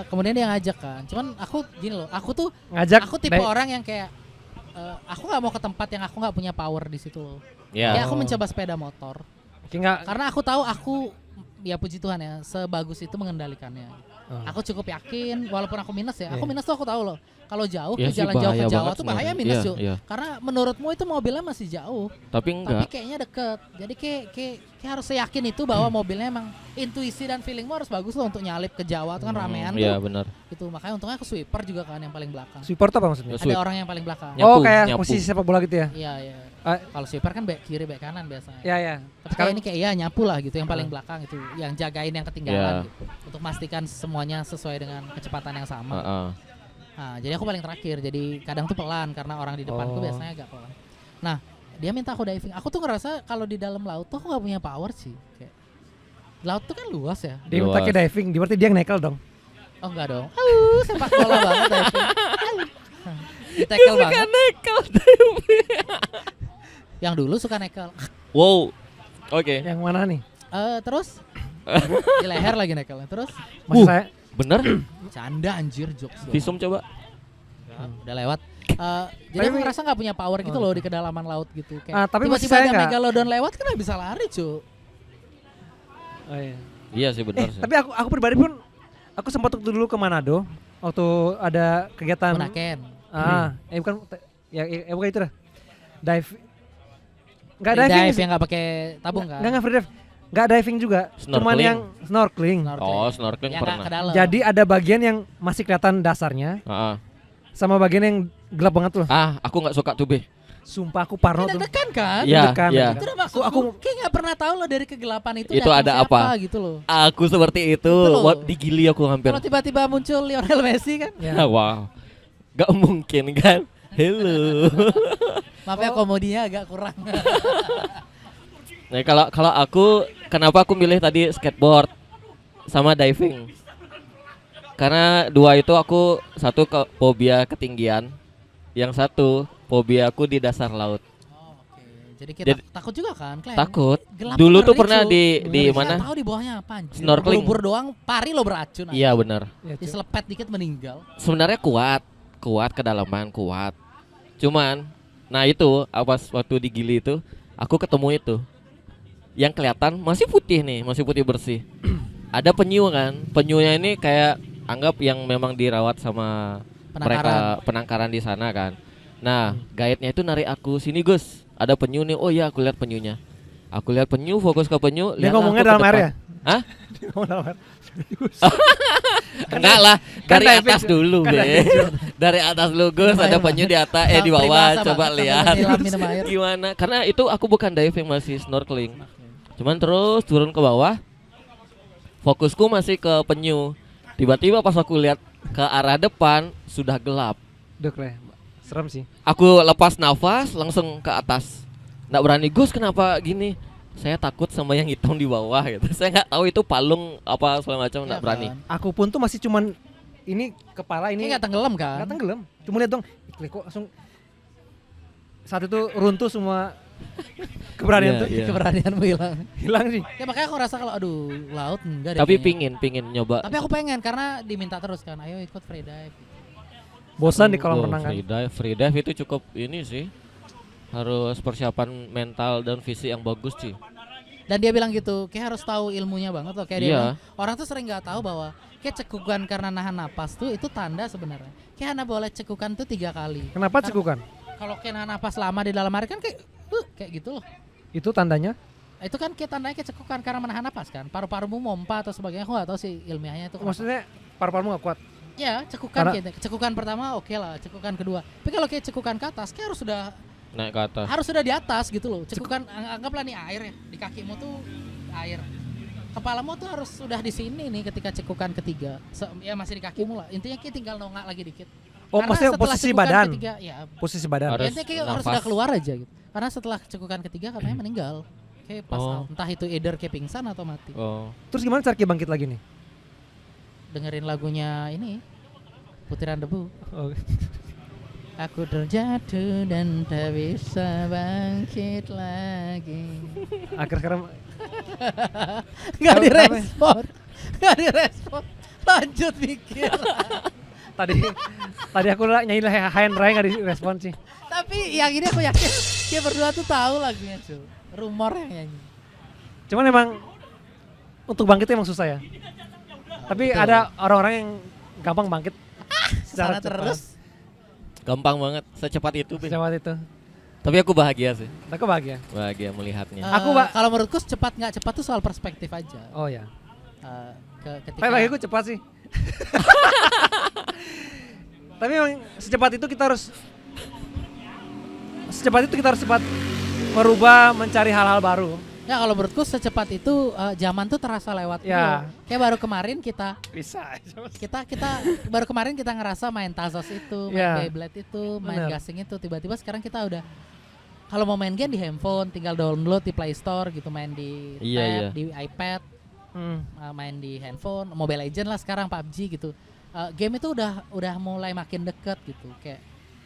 kemudian dia ngajak kan. Cuman aku gini loh, aku tuh ngajak. aku tipe orang yang kayak aku nggak mau ke tempat yang aku nggak punya power di situ loh. Ya. Kayak aku mencoba sepeda motor. Nggak. Karena aku tahu aku, ya puji Tuhan ya, sebagus itu mengendalikannya. Oh. Aku cukup yakin, walaupun aku minus ya. Aku Iya. minus tuh aku tahu loh. Kalau jauh, Ya ke sih, jalan jauh ke bahaya Jawa banget tuh bahaya sebenarnya. minus Iya, cuy. iya. Karena menurutmu itu mobilnya masih jauh, Tapi tapi enggak. kayaknya deket. Jadi kayak harus yakin itu bahwa mobilnya emang intuisi dan feelingmu harus bagus loh untuk nyalip ke Jawa tuh kan ramean Iya tuh. benar. Itu makanya untungnya aku sweeper juga kan yang paling belakang. Support apa maksudnya? Ya, Ada sweep. orang yang paling belakang. Nyapu, Oh kayak nyapu. posisi sepak bola gitu ya? Iya, iya. Ah. Kalau sweeper kan back kiri, back kanan biasanya. Ya ya. Tapi kayak ini kayak ya nyapu lah gitu, yang paling Ah. belakang itu, yang jagain yang ketinggalan Ya. gitu, untuk memastikan semuanya sesuai dengan kecepatan yang sama. Heeh. Nah, jadi aku paling terakhir, jadi kadang tuh pelan karena orang di depanku Oh. biasanya agak pelan. Nah, dia minta aku diving. Aku tuh ngerasa kalau di dalam laut tuh aku gak punya power sih. Kayak, laut tuh kan luas ya. Dia Luas. minta ke diving, berarti dia nekel dong. Oh enggak dong. Sepak bola banget diving. Di tackle banget. nekel. Yang dulu suka nekel. Wow. Oke. Yang mana nih? Terus di leher lagi nekelnya. Terus Maksud saya Bener? canda anjir, jokes dong. Visum coba. Udah lewat. Jadi aku Tapi- ngerasa nggak punya power gitu loh di kedalaman laut gitu. Kayak tapi maksud tiba-tiba saya ada nggak- megalodon lewat kan nggak bisa lari cu. oh, iya. Iya sih benar sih. Tapi aku pribadi pun aku sempat waktu dulu ke Manado waktu ada kegiatan Bunaken. bukan bukan itu dah. Enggak Free diving. dive yang nggak pakai tabung kan? Enggak free dive. Enggak diving juga. Cuman Snorkeling. yang snorkeling. Oh, snorkeling yang nggak pernah. ke dalam. Jadi ada bagian yang masih kelihatan dasarnya Heeh. sama bagian yang gelap banget tuh. Aku nggak suka tuh be. Sumpah aku parno Kan tuh. deg-degan kan? Iya, Deg-degan, iya. Itu udah maksudku, Aku kayak nggak pernah tahu loh dari kegelapan itu. Itu datang ada siapa apa? gitu loh. Aku seperti itu. Betul. What digili aku hampir. Kalau tiba-tiba muncul Lionel Messi kan? Ya. Wow. Gak mungkin kan? Hello. Maaf ya komodinya agak kurang. Nah, kalau aku kenapa aku milih tadi skateboard sama diving? Karena dua itu aku satu ke fobia ketinggian, yang satu fobia aku di dasar laut. Oh, oke. Jadi kita Jadi- takut juga kan? Klen? Takut. Gelap Dulu ngeri, tuh pernah Cu. di Ngeri. mana? Nggak tahu di bawahnya apa anjir. Snorkeling. Ubur doang, pari lo beracun. Iya benar. Ya, Cuk. Diselepet dikit meninggal. Sebenarnya kuat kedalaman kuat. Cuman, nah itu pas waktu di Gili itu aku ketemu itu yang kelihatan masih putih nih, masih putih bersih. Ada penyu kan, penyunya ini kayak anggap yang memang dirawat sama mereka penangkaran di sana kan. Nah, guide-nya itu narik aku, sini Gus, ada penyu nih. Oh iya, aku lihat penyunya. Aku lihat penyu, fokus ke penyu. Dia lihatlah ngomongnya aku ke dalam air depan. ya? Hah? Dia ngomong dalam air. Enggak lah, kan dari diving, atas Cuk. dulu, Kan Be. diving, Dari atas dulu, Gus, ada Lumayan, penyu di atas, di Sampai bawah, basah coba banget, lihat. sampai menyelam minum air. Gimana? Karena itu aku bukan diving, masih snorkeling. Cuman terus turun ke bawah, fokusku masih ke penyu. Tiba-tiba pas aku lihat ke arah depan sudah gelap. Dek leh. Serem sih. Aku lepas nafas langsung ke atas. Nggak berani, Gus, kenapa gini? Saya takut sama yang hitam di bawah gitu. Saya nggak tahu itu palung apa segala macam, nggak Iya berani. kan? Aku pun tuh masih cuman ini kepala Ini ini nggak tenggelam kan? nggak tenggelam. Cuma lihat dong, ih, kok langsung saat itu runtuh semua keberanian Iya, tuh iya. Keberanianmu hilang. hilang sih. Ya makanya aku rasa kalau aduh laut enggak deh. Tapi kayaknya. pingin nyoba. Tapi aku pengen karena diminta terus kan. Ayo ikut free dive. Bosan di kolam Oh, renang kan. free dive itu cukup ini sih. Harus persiapan mental dan fisik yang bagus sih. Dan dia bilang gitu, kayak harus tahu ilmunya banget loh. Kayak dia Iya. bilang, orang tuh sering nggak tahu bahwa kayak cekukan karena nahan napas tuh itu tanda sebenarnya. Kayak Anda boleh cekukan tuh 3 kali. Kenapa cekukan? Kalau kayak nahan napas lama di dalam air kan kayak gitu loh. Itu tandanya? Itu kan kayak tandanya kayak cekukan karena menahan napas kan. Paru-parumu mompa atau sebagainya. Aku nggak tahu sih ilmiahnya itu. kenapa. Maksudnya paru-parumu gak kuat. Ya cekukan Karena- kayak cekukan pertama oke lah, cekukan kedua. Tapi kalau kayak cekukan ke atas kayak Naik ke atas. harus sudah di atas gitu loh. Cekukan anggaplah nih air ya, di kakimu tuh air. Kepalamu tuh harus sudah di sini nih ketika cekukan ketiga. Ya masih di kakimu lah. Intinya kayak tinggal nongak lagi dikit. Oh, Karena maksudnya setelah posisi cekukan badan. ketiga, ya, Posisi badan. Harus intinya kayak harus nafas. udah keluar aja gitu. Karena setelah cekukan ketiga katanya meninggal. Kayak pas Oh. out. Entah itu either kayak pingsan atau mati. Oh. Terus gimana cara Ki bangkit lagi nih? Dengerin lagunya ini Butiran Debu. Oh. Aku terjatuh dan tak bisa bangkit lagi. Akhir sekarang Gak Kenapa? direspon. Gak direspon. Lanjut mikir. tadi aku nyanyi High and Dry nggak direspon sih. Tapi yang ini aku yakin dia berdua tuh tahu lagunya cuy. Rumor yang nyanyi. Cuman emang untuk bangkit emang susah ya. Tapi Betul. ada orang-orang yang gampang bangkit Sana cepat. terus. Gampang banget, secepat itu. Bin. Secepat itu. Tapi aku bahagia sih, Aku bahagia. bahagia melihatnya. Aku, Mbak. Kalau menurutku cepat nggak cepat tuh soal perspektif aja. Oh ya. Ketika Tapi bagi aku cepat sih. Tapi memang secepat itu kita harus cepat merubah, mencari hal-hal baru. ya kalau menurutku secepat itu zaman tuh terasa lewat Ya. dulu. Kayak baru kemarin kita Bisa. baru kemarin kita ngerasa main Tazos itu, main Ya. Beyblade itu, main Bener. gasing itu, tiba-tiba sekarang kita udah kalau mau main game di handphone tinggal download di Play Store gitu, main di Iya, tab, iya. di iPad, Hmm. main di handphone, Mobile Legend lah sekarang, PUBG gitu. Game itu udah mulai makin deket gitu. Kayak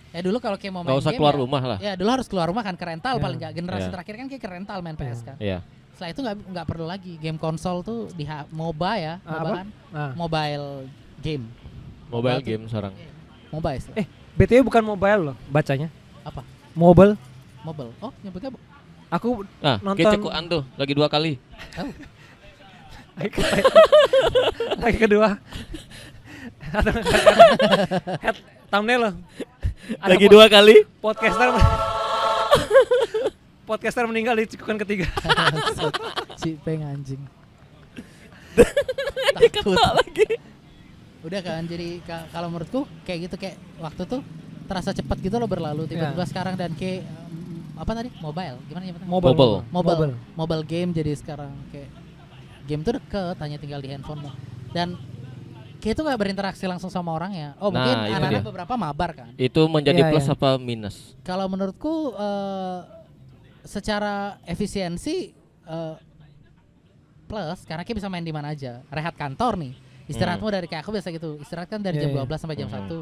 ya dulu kalau kayak mau main Gak usah game keluar ya, rumah lah. ya dulu harus keluar rumah kan ke rental Ya. paling nggak generasi Ya. terakhir kan kayak ke rental main PS kan. Iya. Setelah itu nggak perlu lagi game konsol tuh di MOBA ya, MOBA Apa? kan? Nah. Mobile game. Mobile tuh- game sekarang. MOBA istilah. BTW bukan mobile loh bacanya. Apa? Mobile. Mobile. Oh, nyebutnya Aku Nah, nonton- kayak cekuan tuh lagi 2 kali. oh. lagi kedua. Head thumbnail loh. Ada Lagi 2 kali. podcaster meninggal di cekukan ketiga. Si Peng anjing. Dikata lagi. Udah kan, jadi kalau menurutku kayak gitu, kayak waktu tuh terasa cepat gitu loh berlalu tiba-tiba Ya. sekarang, dan kayak apa tadi, mobile gimana nyebutnya, Mobile. mobile game. Jadi sekarang kayak game tuh deket, hanya tinggal di handphone dan kayak itu nggak berinteraksi langsung sama orangnya. Oh Nah, mungkin itu anak-anak dia. beberapa mabar kan. Itu menjadi Iya, plus iya. apa minus? Kalau menurutku secara efisiensi plus, karena kita bisa main di mana aja. Rehat kantor nih, istirahatmu dari kayak aku biasa gitu, istirahat kan dari Iya, jam iya. 12 sampai jam Mhm. 1.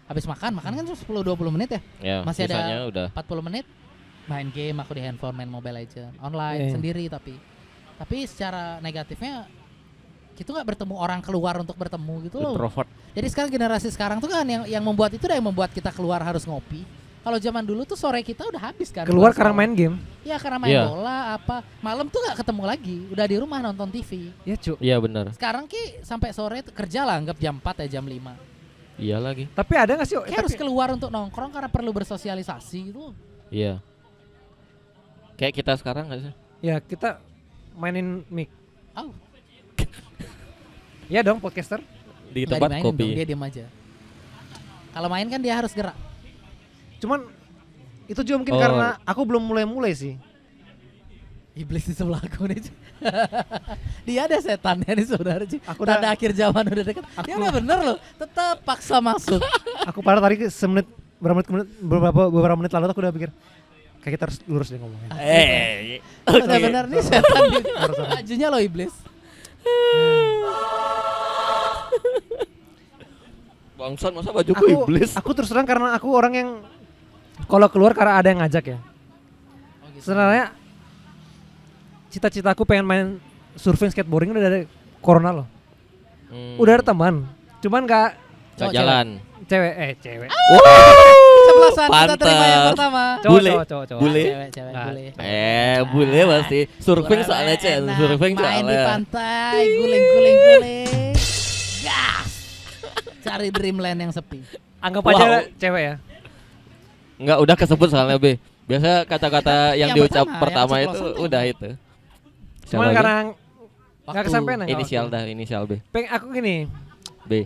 Habis makan kan cuma 10-20 menit ya. Ya, Masih ada sisanya udah 40 menit main game aku di handphone, main Mobile Legends online Iya, iya. sendiri. Tapi secara negatifnya kita nggak bertemu orang, keluar untuk bertemu gitu loh. introvert. Jadi sekarang generasi sekarang tuh kan yang membuat itu, yang membuat kita keluar harus ngopi. Kalau zaman dulu tuh sore kita udah habis kan. Keluar pulang karena sekolah. main game. Iya, karena main Iya. bola apa. Malam tuh nggak ketemu lagi, udah di rumah nonton TV. Ya cu. Iya benar. Sekarang ki sampai sore tuh kerja lah, anggap jam 4 ya, jam 5. Iya lagi. Tapi ada nggak sih? Kayak harus keluar untuk nongkrong karena perlu bersosialisasi gitu. Iya. Kayak kita sekarang nggak sih? Ya kita mainin mic. Oh, Iya dong podcaster. Di nggak tempat dimainin kopi. dong, dia diem aja. Kalau main kan dia harus gerak. Cuman itu juga mungkin Oh. karena aku belum mulai sih. Iblis di sebelahku nih. Ci. Dia ada setannya nih sebenarnya. Aku Tanda udah- akhir zaman udah dekat. Dia udah bener loh, tetap paksa masuk. Aku pada tadi beberapa menit lalu aku udah pikir kayak kita harus lurus deh ngomongnya. Udah bener nih setan di bajunya loh iblis. Bangsat, masa bajuku iblis? Aku terus terang karena aku orang yang kalau keluar karena ada yang ngajak ya. Oh, gitu. Sebenarnya cita-citaku pengen main surfing skateboarding udah dari corona loh. Udah ada teman, cuman nggak Nggak Cowok, jalan. cewek. Sebelasan kita terima yang Pantes. pertama. Bule. Cowok. Bule. Cewek Nah, bule. Bule pasti. Surfing Boleh, soalnya Cen, enak. surfing main di soalnya. pantai, guling. Gas. Cari dreamland yang sepi. Anggap Wow. aja cewek ya. Enggak, udah kesebut soalnya B. Biasa kata-kata yang Yang diucap pertama, pertama yang itu ceplosan udah tuh. itu. Cuman Siapa karena lagi? nggak Waktu. kesampean ya. Inisial B. Aku gini, B.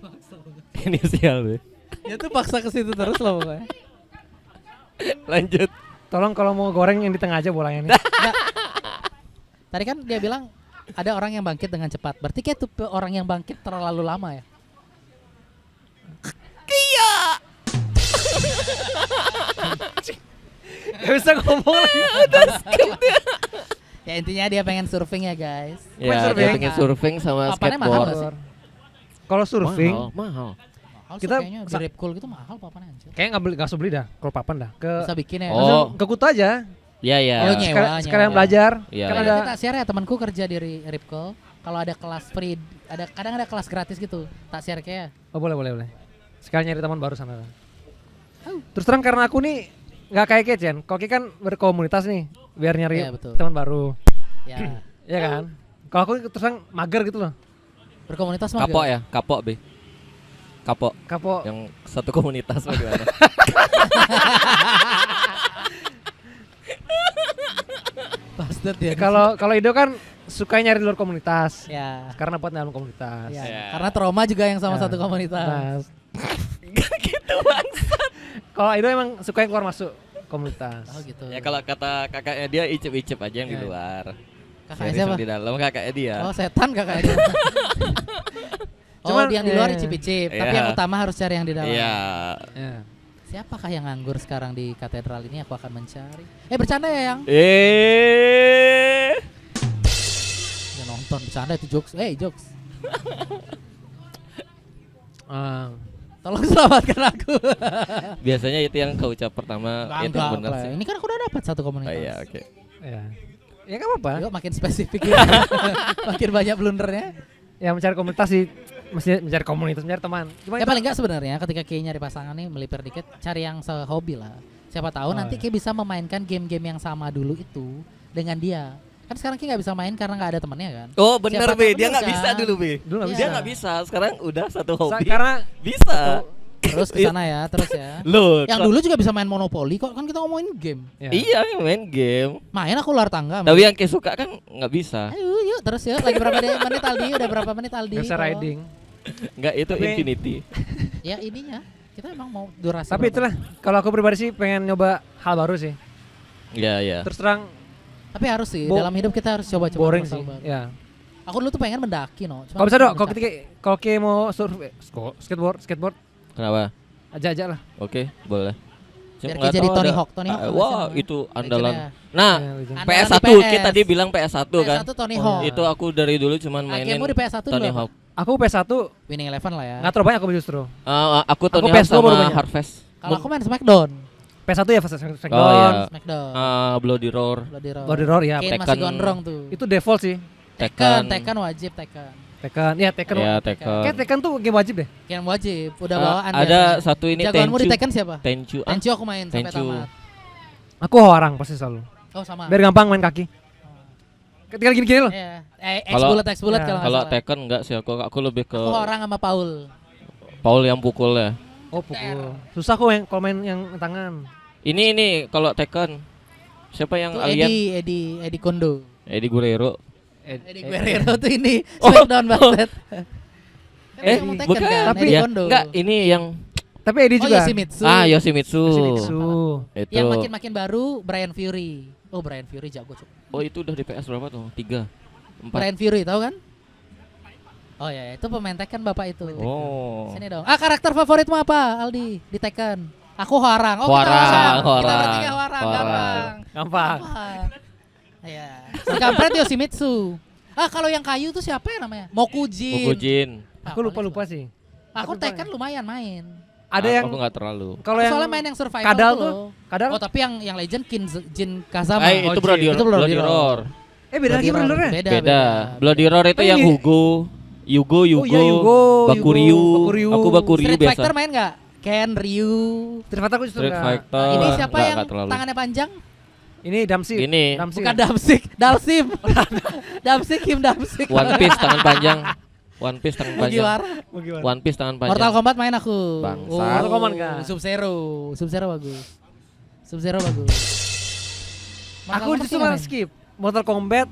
Inisial B. Ya tuh paksa ke situ terus loh pokoknya. Lanjut. tolong kalau mau goreng yang di tengah aja bolanya nih. Nggak. Tadi kan dia bilang ada orang yang bangkit dengan cepat. Berarti kayak tuh orang yang bangkit terlalu lama ya. Gak bisa ngomong lagi. Ya intinya dia pengen surfing ya guys. Ya, surfing. dia pengen surfing sama Papannya mahal skateboard. nggak sih? Kalau surfing, Mahal. Mahal Kita sih kayaknya di Rip Cool gitu mahal papannya anjir. kayak nggak usah beli dah. Kalau papan dah. Bisa bikin ya. Oh. Langsung ke Kuta aja. Iya, iya. Oh, nyewa. Sekalian belajar. Iya, Kan iya. ada. Nanti tak share ya temanku kerja di Rip Cool. Kalau ada kelas free, kadang ada kelas gratis gitu. Tak share kayak. Oh boleh. Sekalian nyari teman baru sana. Terus terang karena aku nih nggak kayak Kecen. Kalau Kece kan berkomunitas nih, biar nyari Iya, betul. teman baru. Ya, Iya kan? Kalau aku terus terang mager gitu loh. berkomunitas mah. Kapok ya, kapok B. Kapok Kapok. yang satu komunitas bagaimana? Bastard ya. Kalau Ido kan suka nyari di luar komunitas. Ya. Karena buat dalam komunitas. Ya, Ya. karena trauma juga yang sama Ya. satu komunitas. Gitu bangsat. Kalau Ido emang suka yang keluar masuk komunitas. Oh gitu. Ya kalau kata kakaknya dia icip-icip aja yang di Ya. luar. Kakaknya Serius siapa? yang di dalam kakaknya dia. Oh setan kakaknya. Cuman, Yang di luar iya. icip-icip, tapi Iya. yang utama harus cari yang di dalam. Iya. Ya. Siapakah yang nganggur sekarang di katedral ini? Aku akan mencari. Bercanda ya yang? Ya nonton bercanda itu jokes. Jokes. Ah. Tolong selamatkan aku. Biasanya itu yang kau ucap pertama itu Enggak, benar sih. ini kan aku udah dapat satu Oh komunitas. iya, oke. Ya. Ya nggak apa-apa. Yuk, makin spesifik ya. Makin banyak blundernya. Ya mencari komunitas sih, mesti mencari komunitas, mencari teman. Cuma Ya itu- paling enggak sebenarnya ketika Kay nyari pasangan nih melipir dikit, cari yang sehobi lah. Siapa tahu Oh, nanti iya. Kay bisa memainkan game-game yang sama dulu itu dengan dia. Kan sekarang Kay nggak bisa main karena nggak ada temennya kan. Oh bener Siapa B, tahu dia bener nggak kan? bisa dulu B. Dulu nggak Iya. Dia nggak bisa, sekarang udah satu hobi. karena Bisa. Terus ke sana ya, terus ya. Loh, Yang dulu juga bisa main monopoli kok, kan kita ngomongin game. ya. Iya main game. Main aku luar tangga. Tapi yang kayak suka kan nggak bisa. Ayo yuk terus yuk. Lagi berapa menit Aldi? Udah berapa menit Aldi? Nggak bisa Kalau- riding. Nggak itu Tapi- infinity. Ya ininya. Kita emang mau durasi. Tapi berapa? itulah, kalau aku pribadi sih pengen nyoba hal baru sih. Iya iya. Terus terang Tapi harus sih, Bo- dalam hidup kita harus coba-coba boring hal sih. baru. Ya. Aku dulu tuh pengen mendaki no. Cuma Kalau bisa dok, aku kalau capek. kita mau surf, skateboard Kenapa? aja lah. Oke, boleh. Biar nggak kayak jadi tahu Tony ada- Hawk. Tony Hawk Ah, apa wah, sih namanya? itu andalan. Legendnya. Nah, Ya, legend. Andalan PS1 di PS. kita tadi bilang PS1 kan. PS1 Tony Oh, Hawk. iya. Itu aku dari dulu cuman mainin Gamemu di PS1 dulu Tony apa? Hawk. Aku PS1 Winning Eleven lah ya. nggak terlalu banyak aku justru. Aku Tony Hawk PS2 baru sama banyak. Harvest. Kalau aku main Smackdown. PS1 ya Smackdown. Oh, iya. Smackdown. Bloody Roar. Bloody Roar. Bloody Roar ya. Kane masih Tekken. gondrong tuh. Itu default sih. Tekken wajib Tekken. Tekken, ya Tekken. Ya, Tekken. Kayak Tekken. Tekken tuh game wajib deh. Kane wajib. Udah Ah, bawaan ada biasanya. satu ini Jagoanmu di Tenchu. Tekken siapa? Tenchu. Tenchu aku main sampai Tenchu. tamat. Aku orang pasti selalu. Oh sama. Biar gampang main kaki. Ketika gini-gini loh. Iya. X Kalau- bullet Ya. kalau nggak Kalau salah. Tekken enggak sih aku lebih ke Aku orang sama Paul. Paul yang pukul ya. Oh pukul. Susah kok yang kalau main yang tangan. Ini kalau Tekken siapa yang Tuh alien? Eddie Kondo. Eddie Guerrero. Eddie Guerrero tuh ini Smackdown banget. Bukan. Tapi Eddie Ya, Kondo. enggak, ini yang Tapi Eddie Oh juga. Yoshimitsu. Yoshimitsu. Yoshimitsu. Itu. Yang makin baru Brian Fury. Oh Brian Fury jago cuk. Oh, itu udah di PS berapa tuh? 3. 4. Brian Fury tahu kan? Oh ya, itu pemain Tekken bapak itu. Oh. Sini dong. Karakter favoritmu apa, Aldi? Di Tekken. Aku Hwarang. Oh, kita Hwarang, Hwarang. Kita Hwarang. bertiga Hwarang, gampang. Gampang. Gampang. Iya. Si kampret Yoshimitsu. Kalau yang kayu tuh siapa ya namanya? Mokujin. Mokujin. Aku lupa sih. Aku Aku lupa Tekken lumayan main. Ada yang aku enggak terlalu. kalau yang Soalnya main yang survival kadal tuh. tuh. Kadal. Oh, tapi yang legend Jin Kazama. Itu Jin. Bloody Itu Bloody Bloody Roar. Roar. Beda lagi Bloody Roar. benernya. Beda. Bloody Roar itu Oh, yang ini- Hugo. Yugo, Oh iya, Yugo, Bakuryu. Bakuryu. Aku Bakuryu Street biasa. Fighter main nggak? Ken, Ryu. Street Fighter aku justru Street enggak. Fighter. Ini siapa Nggak, yang nggak terlalu. tangannya panjang? Ini Damsi. Gini. Damsi. Bukan Damsik, Dalsim. Damsik, Kim Damsik. One Piece tangan panjang. One Piece tangan panjang. Mugiwara. Bagaimana? One Piece tangan panjang. Mortal Kombat main aku. Bangsat. Mortal Kombat nggak? Sub-Zero bagus. Sub-Zero bagus. Mortal Aku Kombat justru nggak malah main? skip. Mortal Kombat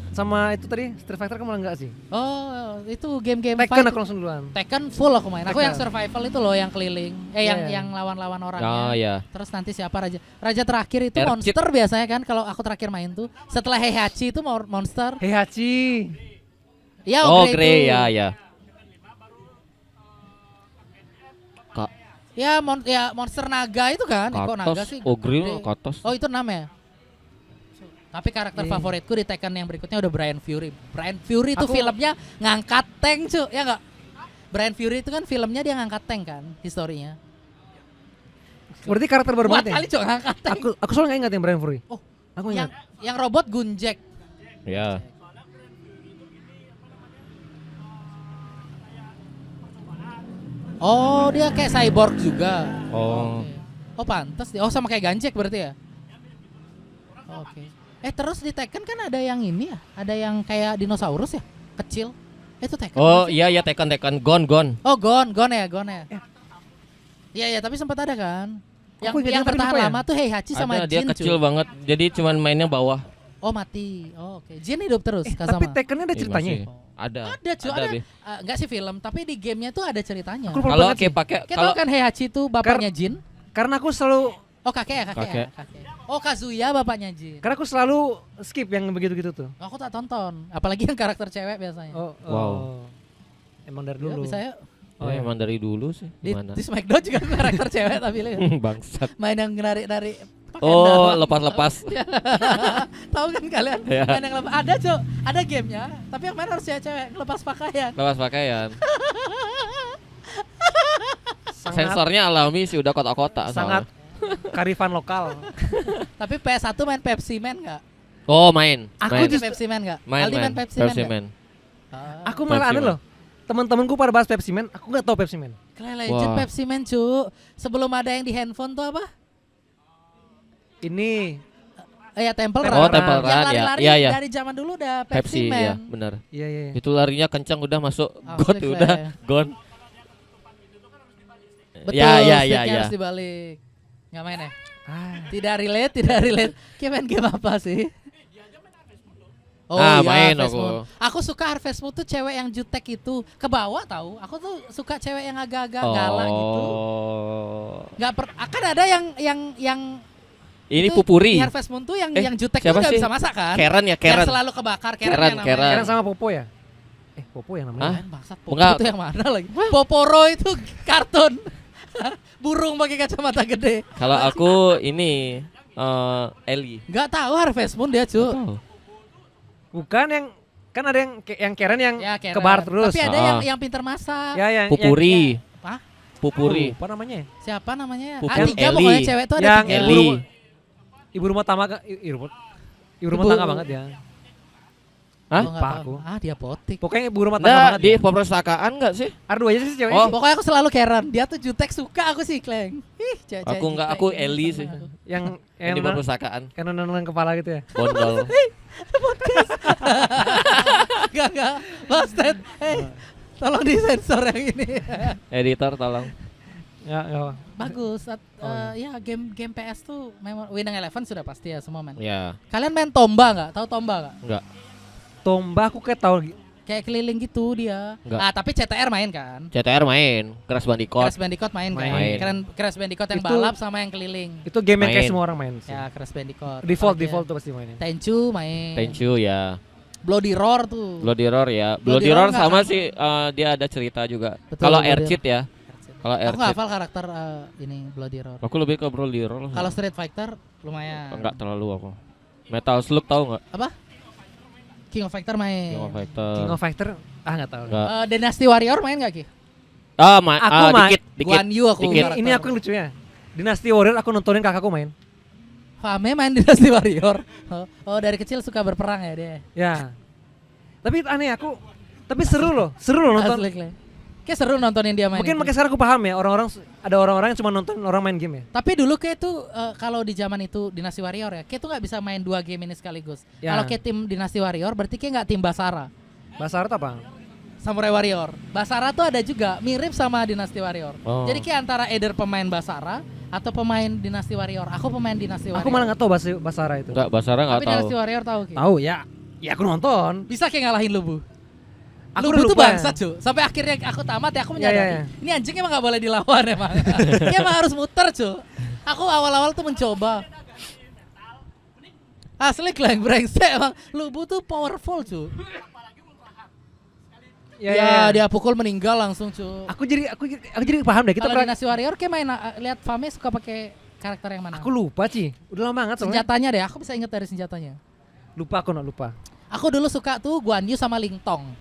sama itu tadi Street Fighter kamu malah enggak sih? Oh, itu game-game Tekken fight. aku langsung duluan. Tekken full aku main. Aku yang Tekken. survival itu loh yang keliling. Iya, iya. Yang lawan-lawan Oh orangnya. ya. Terus nanti siapa raja? Raja terakhir itu Ercit. monster biasanya kan kalau aku terakhir main tuh. Setelah Heihachi itu monster. Heihachi. Ya, Oh, Grey Grey itu. ya ya. Kak, Ya, monster naga itu kan. Kok naga sih? Ogre Gede. Katos. Oh, itu 6 ya? Tapi karakter Iya. favoritku di Tekken yang berikutnya udah Brian Fury. Brian Fury itu Aku- filmnya ngangkat tank, cu. Ya enggak? Brian Fury itu kan filmnya dia ngangkat tank kan, historinya. Berarti karakter baru Buat banget ya. kali, cu, ngangkat tank. Aku soalnya nggak ingat yang Brian Fury. Oh, Aku yang ingat. yang robot Gunjek. Ya. Oh, dia kayak cyborg juga. Oh. Oke. Oh, pantas dia. Oh, sama kayak Ganjek berarti ya? Oke. Terus di Tekken kan ada yang ini ya? Ada yang kayak dinosaurus ya? Kecil. Itu Tekken. Oh bukan sih? iya Tekken Gon. Oh, Gon ya. Iya, tapi sempat ada kan. Yang Aku ingat yang tapi bertahan lupa ya? lama tuh Heihachi sama Ada dia Jin. kecil cuy. banget. Jadi cuman mainnya bawah. Oh, mati. Oh, oke. Jin hidup terus Tapi Kazama. Tekkennya ada Iya, ceritanya. masih. Ada. Ada, cuy. Ada. Be. Enggak sih film, tapi di gamenya tuh ada ceritanya. Aku lupa Kalau banget sih. kayak pakai Kita kalau tahu kan Heihachi tuh bapaknya Jin. Karena aku selalu Oh, kakek. Kakek. Oh, Kazuya bapaknya Jin. karena aku selalu skip yang begitu-gitu tuh. Aku tak tonton, apalagi yang karakter cewek biasanya. Oh, Wow. Emang dari Ya, dulu. bisa ya. oh, emang dari dulu sih. Di, Gimana? di Smackdown juga karakter cewek tapi lihat. Bangsat. Main yang narik-narik. pakai Oh, endal. lepas-lepas. Tahu kan kalian? Ya. Main yang lepas. Ada, Cok. Ada gamenya, tapi yang main harus cewek lepas pakaian. Lepas pakaian. Sangat, Sensornya alami sih udah kotak-kotak. sangat karifan lokal. Tapi PS1 main Pepsi Man enggak? Oh main. Aku main. Justru Pepsi Man enggak? Main, Aldi main Pepsi, Man. nggak? Man. Ah. Aku malah Pepsi aneh Man. loh. Teman-temanku pada bahas Pepsi Man, aku nggak tahu Pepsi Man. Clay Legend Wah. Pepsi Man, cu. Sebelum ada yang di handphone tuh apa? Ini, Ya Temple Run. Oh, Temple Yang Run, ya. lari-lari Iya, iya. dari zaman dulu udah Pepsi Pepsi, Man. ya, benar. iya. Itu larinya kencang udah masuk Asli, got Clay. udah gone. Betul, Ya. sticknya harus dibalik. Nggak main ya? Ah, Tidak relate. Kayak main game apa sih? Oh Main Harvest aku. Moon. Aku suka Harvest Moon tuh cewek yang jutek itu ke bawah tahu. Aku tuh suka cewek yang agak-agak galak gitu. Nggak akan ada yang Ini itu Pupuri. Di Harvest Moon tuh yang jutek tuh siapa nggak sih? bisa masak kan? Karen ya, Yang Karen. selalu kebakar Karen, yang namanya. Karen. Karen sama Popo ya? Popo yang namanya. Hah? Keren bangsat, Popo Enggak. itu yang mana lagi? Poporo itu kartun. Burung pakai kacamata gede. Kalau aku ini Ellie. Nggak tahu Harvest Moon dia, cu. Tahu. Bukan yang, kan ada yang Karen yang Ya, Karen. ke bar terus. Tapi ada Ah. yang pintar masak. Ya, yang Pupuri. Hah? Pupuri. Apa namanya? Siapa namanya? Bukan Tiga Ellie. pokoknya cewek tuh ada Yang tiga. Ellie. Ibu rumah tangga, ibu rumah tangga banget ya. Hah? Gua nggak Pak, tahu. aku. Dia potik. Pokoknya ibu rumah tangga Nah, banget. di Ya. perpustakaan enggak sih? Ardu aja sih cewek Oh. sih. Pokoknya aku selalu Karen. Dia tuh jutek suka aku sih, Kleng. Ih, cewek Aku enggak, aku Ellie sih. Yang Yang di perpustakaan. kan nonton kepala gitu ya. Bondol. Enggak. Busted. Tolong disensor yang ini. Editor tolong. Ya, ya. Bagus. Oh, Ya game PS tuh memang Winning Eleven sudah pasti ya semua main. Ya, Kalian main Tomba nggak? Tahu Tomba nggak? enggak. Tomba aku kayak tahu Kayak keliling gitu dia. Nggak. Tapi CTR main kan? CTR main, Crash Bandicoot. Crash Bandicoot main kan? Main. Crash Bandicoot yang Itu- balap sama yang keliling. itu game yang kayak Main. semua orang main sih. Ya Crash Bandicoot. Default Apalagi tuh pasti mainnya. ya? Tenchu main. Tenchu ya. Bloody Roar tuh. Bloody Roar ya. Bloody Bloody Roar Roar nggak sama kan? sih dia ada cerita juga. Betul, Kalau Bloody Aircheat ya. Kalau Aku nggak Aircheat. hafal karakter ini Bloody Roar. Aku lebih ke Bloody Roar. Kalau Street Fighter lumayan. Enggak terlalu aku. Metal Slug tahu enggak? Apa? King of Fighter main. King of Fighter. King of Fighter nggak tahu. Enggak. Dynasty Warrior main nggak Ki? Aku main- dikit. Guan Yu aku. Dikit. karakter. Ini aku yang lucunya. Dynasty Warrior aku nontonin kakakku main. Fame main Dynasty Warrior. Oh, dari kecil suka berperang ya dia. Ya. Tapi aneh aku. Tapi seru loh nonton. Asli, Clay. Kayak seru nontonin dia main. Mungkin itu. makanya sekarang aku paham ya ada orang-orang yang cuma nonton orang main game ya. Tapi dulu kayak tuh kalau di zaman itu Dynasty Warrior ya, kayak tuh nggak bisa main dua game ini sekaligus. Ya. Kalau kayak tim Dynasty Warrior berarti kayak nggak tim Basara, Bahasa Arab apa? Samurai Warrior. Basara tuh ada juga mirip sama Dynasty Warrior. Oh. Jadi kayak antara either pemain Basara atau pemain Dynasty Warrior. Aku pemain Dynasty Warrior. Aku malah nggak tahu bahasa Arab itu. Enggak, Basara enggak Tapi tahu. Dynasty Warrior tahu Ki. Tahu ya. Ya aku nonton. Bisa kayak ngalahin Lubu. Aku Lubu udah tuh lupa. bangsat cuy. Sampai akhirnya aku tamat ya aku Ya, menyadari. ya, ya. Ini anjing emang gak boleh dilawan emang. Dia emang harus muter cuy. Aku awal-awal tuh mencoba. Asli Kleng brengsek emang. Lubu tuh powerful cuy. Ya, dia pukul meninggal langsung, cu. Aku jadi paham deh kita Kalau pernah. Dynasty Warrior kayak main lihat Fame suka pakai karakter yang mana? Aku lupa Ci. Udah lama banget soalnya. Senjatanya deh, aku bisa inget dari senjatanya. Lupa aku lupa. Aku dulu suka tuh Guan Yu sama Ling Tong.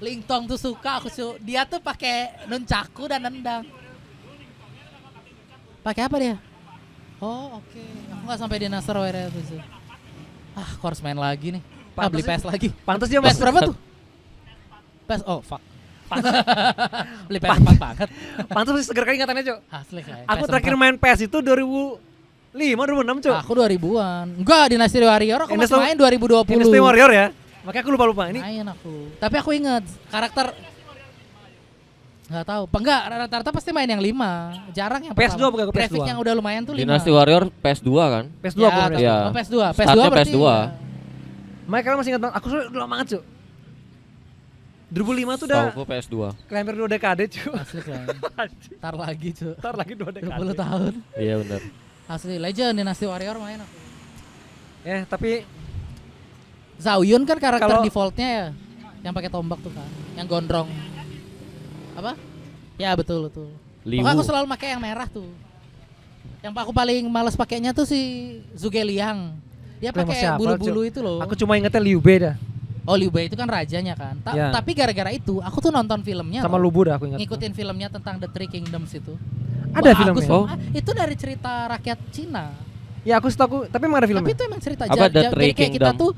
Ling Tong tuh suka aku, cu. Dia tuh pakai nunchaku dan nendang. Pakai apa dia? Oh, oke. Aku nggak sampai Dynasty Warrior tuh, cu. Aku harus main lagi nih. Beli PS lagi. Pantas dia PS masuk. berapa tuh? PS, oh fuck. Beli PS 4 banget. Pantas masih seger kali ingatannya, Cok. Asli kayak. Aku terakhir main PS itu 2005 2006, Cok. Aku 2000-an. Enggak, Dynasty Warrior aku masih main 2020. Dynasty Warrior ya. Makanya aku lupa ini. Main aku. Tapi aku inget karakter nggak tahu. Enggak, rata-rata pasti main yang 5. Jarang yang PS2 pertama. bukan PS2. Grafik yang udah lumayan tuh 5. Dynasty Warrior PS2 kan? PS2 Ya, aku main. Iya. oh, PS2. PS2 Startnya berarti. PS2. Ya. Makanya kalian masih ingat banget. Aku soalnya udah lama banget, Cok. 2005 tuh udah Setahu PS2. hampir 2 dekade, Cok. Asli kan. Ntar lagi, cu. Ntar lagi 2 dekade. 20 tahun. Iya benar. Asli legend Dynasty Warrior main aku. Ya, tapi Zhao Yun kan karakter Kalau- defaultnya ya. Yang pakai tombak tuh kan. Yang gondrong. Apa? Ya betul betul. Liu. Pokoknya aku selalu pakai yang merah tuh. Yang aku paling males pakainya tuh si Zhuge Liang. Dia Itu yang pakai siapa, bulu-bulu Cok? itu loh. aku cuma ingetnya Liu Bei dah. Oh, Liu Bei itu kan rajanya kan. Ya. Tapi gara-gara itu aku tuh nonton filmnya. Sama tau. Lubu dah aku ingat. Ngikutin filmnya tentang The Three Kingdoms itu. Ada Bagus filmnya? loh. Oh. Itu dari cerita rakyat Cina. Ya aku setahu, tapi emang ada filmnya. Tapi itu emang cerita Apa The Three jadi kayak kita Kingdom? tuh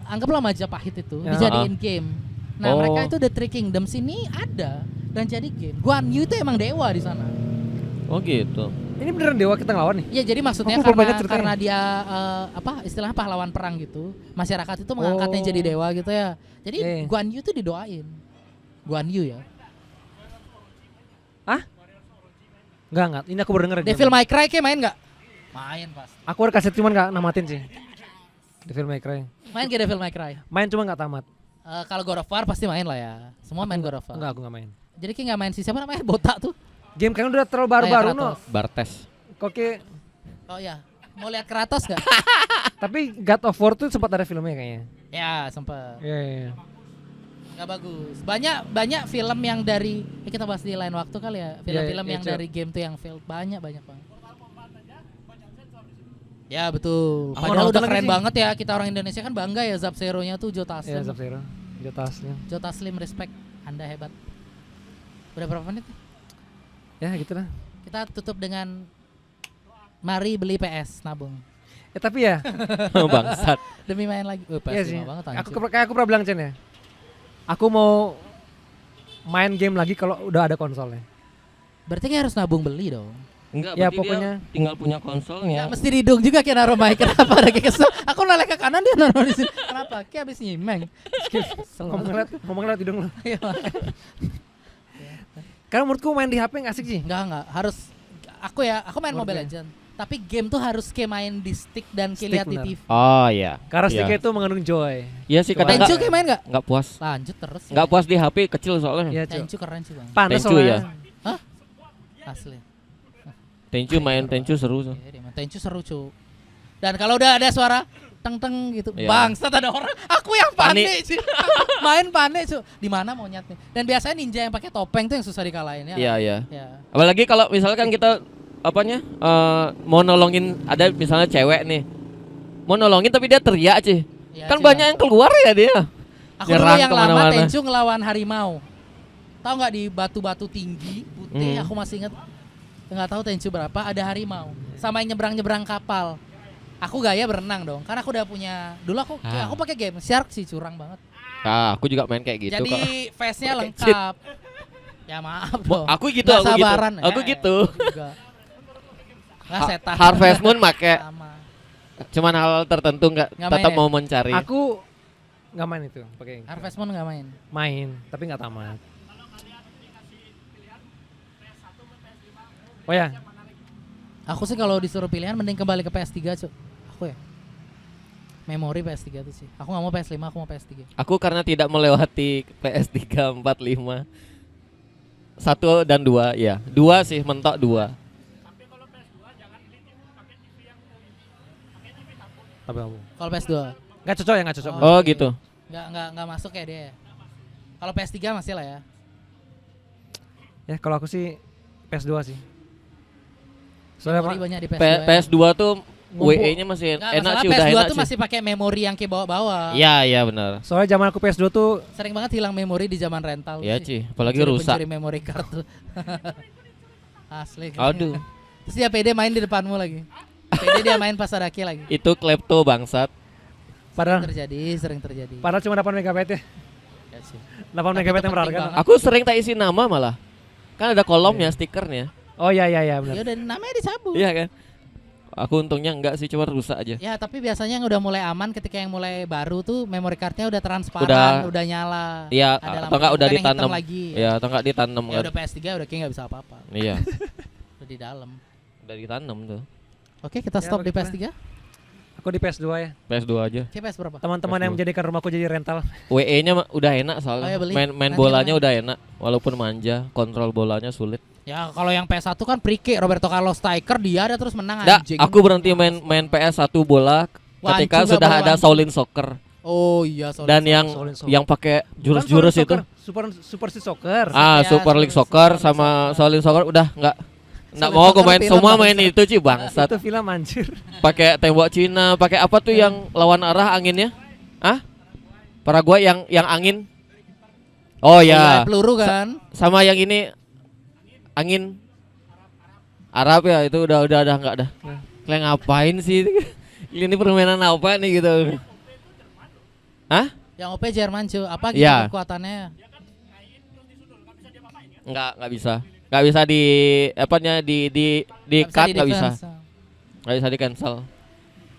anggaplah Majapahit itu Ya. dijadiin game. Nah, Oh. mereka itu The Three Kingdoms ini ada dan jadi game. Guan Yu itu emang dewa di sana. Oh gitu. Ini beneran dewa kita ngelawan nih? Ya jadi maksudnya Aku lupa banget karena, ceritanya. karena dia apa istilahnya pahlawan perang gitu. Masyarakat itu mengangkatnya Oh. jadi dewa gitu ya. Jadi Eh. Guan Yu tuh didoain. Guan Yu ya. Enggak. Ini aku baru denger. Devil May Cry kayak main nggak? Main pasti. Aku ada kaset cuman enggak namatin sih. Devil May Cry. Main kayak Devil May Cry. Main cuma enggak tamat. Kalau God of War pasti main lah ya. Semua main God of War. Enggak, aku enggak main. Jadi kayak nggak main si siapa namanya botak tuh. Game kalian udah terlalu baru-baru Kayak no. Kratos. Bartes. Oke, Oh ya, mau lihat Kratos nggak? tapi God of War tuh sempat ada filmnya kayaknya. Ya sempet. Iya. Nggak bagus. Banyak film yang dari kita bahas di lain waktu kali ya. Film-film Iya, yang Cok. dari game tuh yang failed banyak banget. Ya betul. Aku Padahal nonton udah lagi keren sih. banget ya, kita orang Indonesia kan bangga ya Sub-Zero-nya tuh Joe Iya, Taslim. Sub-Zero. Di atasnya. Joe Taslim respect, Anda hebat. Udah berapa menit? Ya, gitu lah. Kita tutup dengan mari beli PS nabung Tapi ya, Bangsat. demi main lagi. PS iya sih. banget Aku anjir. kayak aku pernah bilang Chen ya. Aku mau main game lagi kalau udah ada konsolnya. Berarti kayak harus nabung beli dong. Enggak, Ya, berarti pokoknya- dia tinggal punya konsolnya. Ya, mesti hidung juga kayak naruh mic. Kenapa ada kayak kesel? Aku noleh ke kanan dia naruh di sini. Kenapa? Kayak abis nyimeng. Kesel banget. Ngomong ngeliat hidung lu. Iya, Karena menurutku main di HP nggak asik sih. enggak harus aku main Menurut Mobile gue. Legend. Tapi game tuh harus kayak main di stick dan kayak Stick, lihat di benar. TV. Oh iya. Karena Iya. sticknya itu mengandung joy. Iya sih kadang Tenchu enggak kayak main enggak? puas. Lanjut terus. Enggak puas di HP kecil soalnya. Iya, Cuk. Tenchu keren sih, Bang. Panas Tenchu ya? soalnya. Asli. Tenchu main Tenchu seru tuh. Iya, dia main Tenchu seru, Cuk. Dan kalau udah ada suara teng-teng gitu, Iya. bangsat ada orang. Aku yang panik Panik. sih. Main panik, Cuk. Di mana monyetnya? Dan biasanya ninja yang pakai topeng tuh yang susah dikalahin ya. Iya, iya. Ya. Apalagi kalau misalkan kita apanya mau nolongin ada misalnya cewek nih. Mau nolongin tapi dia teriak sih. Iya, Kan Cuk. banyak yang keluar ya dia. Aku dulu nyerang yang lama kemana-mana. Tenchu ngelawan harimau. Tahu nggak di batu-batu tinggi putih? Aku masih inget. Nggak tahu Tenchu berapa. Ada harimau. Sama yang nyebrang-nyebrang kapal. Aku gaya berenang dong. Karena aku udah punya. Dulu aku pakai game Shark sih curang banget. Nah, aku juga main kayak gitu Jadi kok. face-nya Pakai lengkap. Ya maaf dong. Aku gitu, Nggak aku gitu. sabaran. Aku gitu. Juga. Nggak setan. Harvest Moon make Sama. cuman hal tertentu nggak Nggak tetap main ya? mau mencari. Aku nggak main itu, pakai Harvest Moon nggak main. main, tapi nggak tamat. Oh ya, Aku sih kalau disuruh pilihan mending kembali ke PS3, Cuk. Aku ya. Memori PS3 tuh sih. Aku nggak mau PS5, aku mau PS3. Aku karena tidak melewati PS3 4 5 1 dan 2 ya. 2 sih mentok 2. tapi kamu Kalau PS2. nggak cocok ya, nggak cocok. Oh Oke. gitu. Nggak masuk ya dia. Kalau PS3 masih lah ya. Ya kalau aku sih PS2 sih. Soalnya Memori apa? banyak di PS2. ya. PS2 tuh Ngumpul. WE-nya masih Nggak, enak masalah sih, udah PS2 enak tuh sih. masih pakai memori yang ke bawah-bawah. Iya, iya benar. Soalnya zaman aku PS2 tuh Sering banget hilang memori di zaman rental. Iya, sih. Ci. Apalagi Pencuri- rusak. pencuri memori kartu. Asli. Aduh, Terus dia PD main di depanmu lagi. PD dia main pas ada Ki lagi. itu klepto bangsat. padahal Sering terjadi. padahal cuma 8 MB ya. Ya sih. 8 Tapi MB itu yang penting berharga. banget. Aku sering tak isi nama malah. Kan ada kolomnya, stikernya. Oh iya Ya benar. udah namanya dicabut. Iya kan? Aku untungnya enggak sih, cuma rusak aja. Ya tapi biasanya yang udah mulai aman ketika yang mulai baru tuh memori cardnya udah transparan, udah nyala. Iya, Ada atau enggak lampu, udah bukan yang hitam ditanam. lagi. Iya, atau enggak ditanam Ya kan. udah PS3 udah kayak nggak bisa apa-apa. Iya, Udah di dalam. udah ditanam tuh. Oke, kita Ya, stop di begitulah. PS3. Aku di PS2 ya. PS2 aja. Oke, PS berapa? Teman-teman yang PS2. menjadikan rumahku jadi rental. WE-nya udah enak soalnya. Oh ya, beli. Main Nanti bolanya main. udah enak, walaupun manja, kontrol bolanya sulit. Ya kalau yang PS1 kan Prike, Roberto Carlos striker dia ada terus menang Nggak, anjing. aku berhenti main PS1 bola Wah, ketika anjing, sudah nggak ada boleh Shaolin Soccer Oh iya, sorry. dan yang Shaolin Soccer. yang pakai Bukan jurus-jurus Shaolin itu. Soccer, Super Street Soccer. Ya, Super League Soccer sama Shaolin Soccer udah nggak Shaolin mau aku Soccer main film semua bangsat. main itu sih bangsat. Itu film anjir. Pakai tembok Cina, pakai apa tuh yang lawan arah anginnya? Ah? Paraguay yang angin. Oh ya, peluru kan. sama yang ini angin Arab ya, itu udah enggak dah. Nah. Kalian ngapain sih? Ini permainan apa nih gitu? Hah? Yang OP Jerman cuy, apa gitu Iya. kekuatannya? Enggak bisa. Enggak bisa di apanya di cut enggak bisa. Enggak bisa di cancel.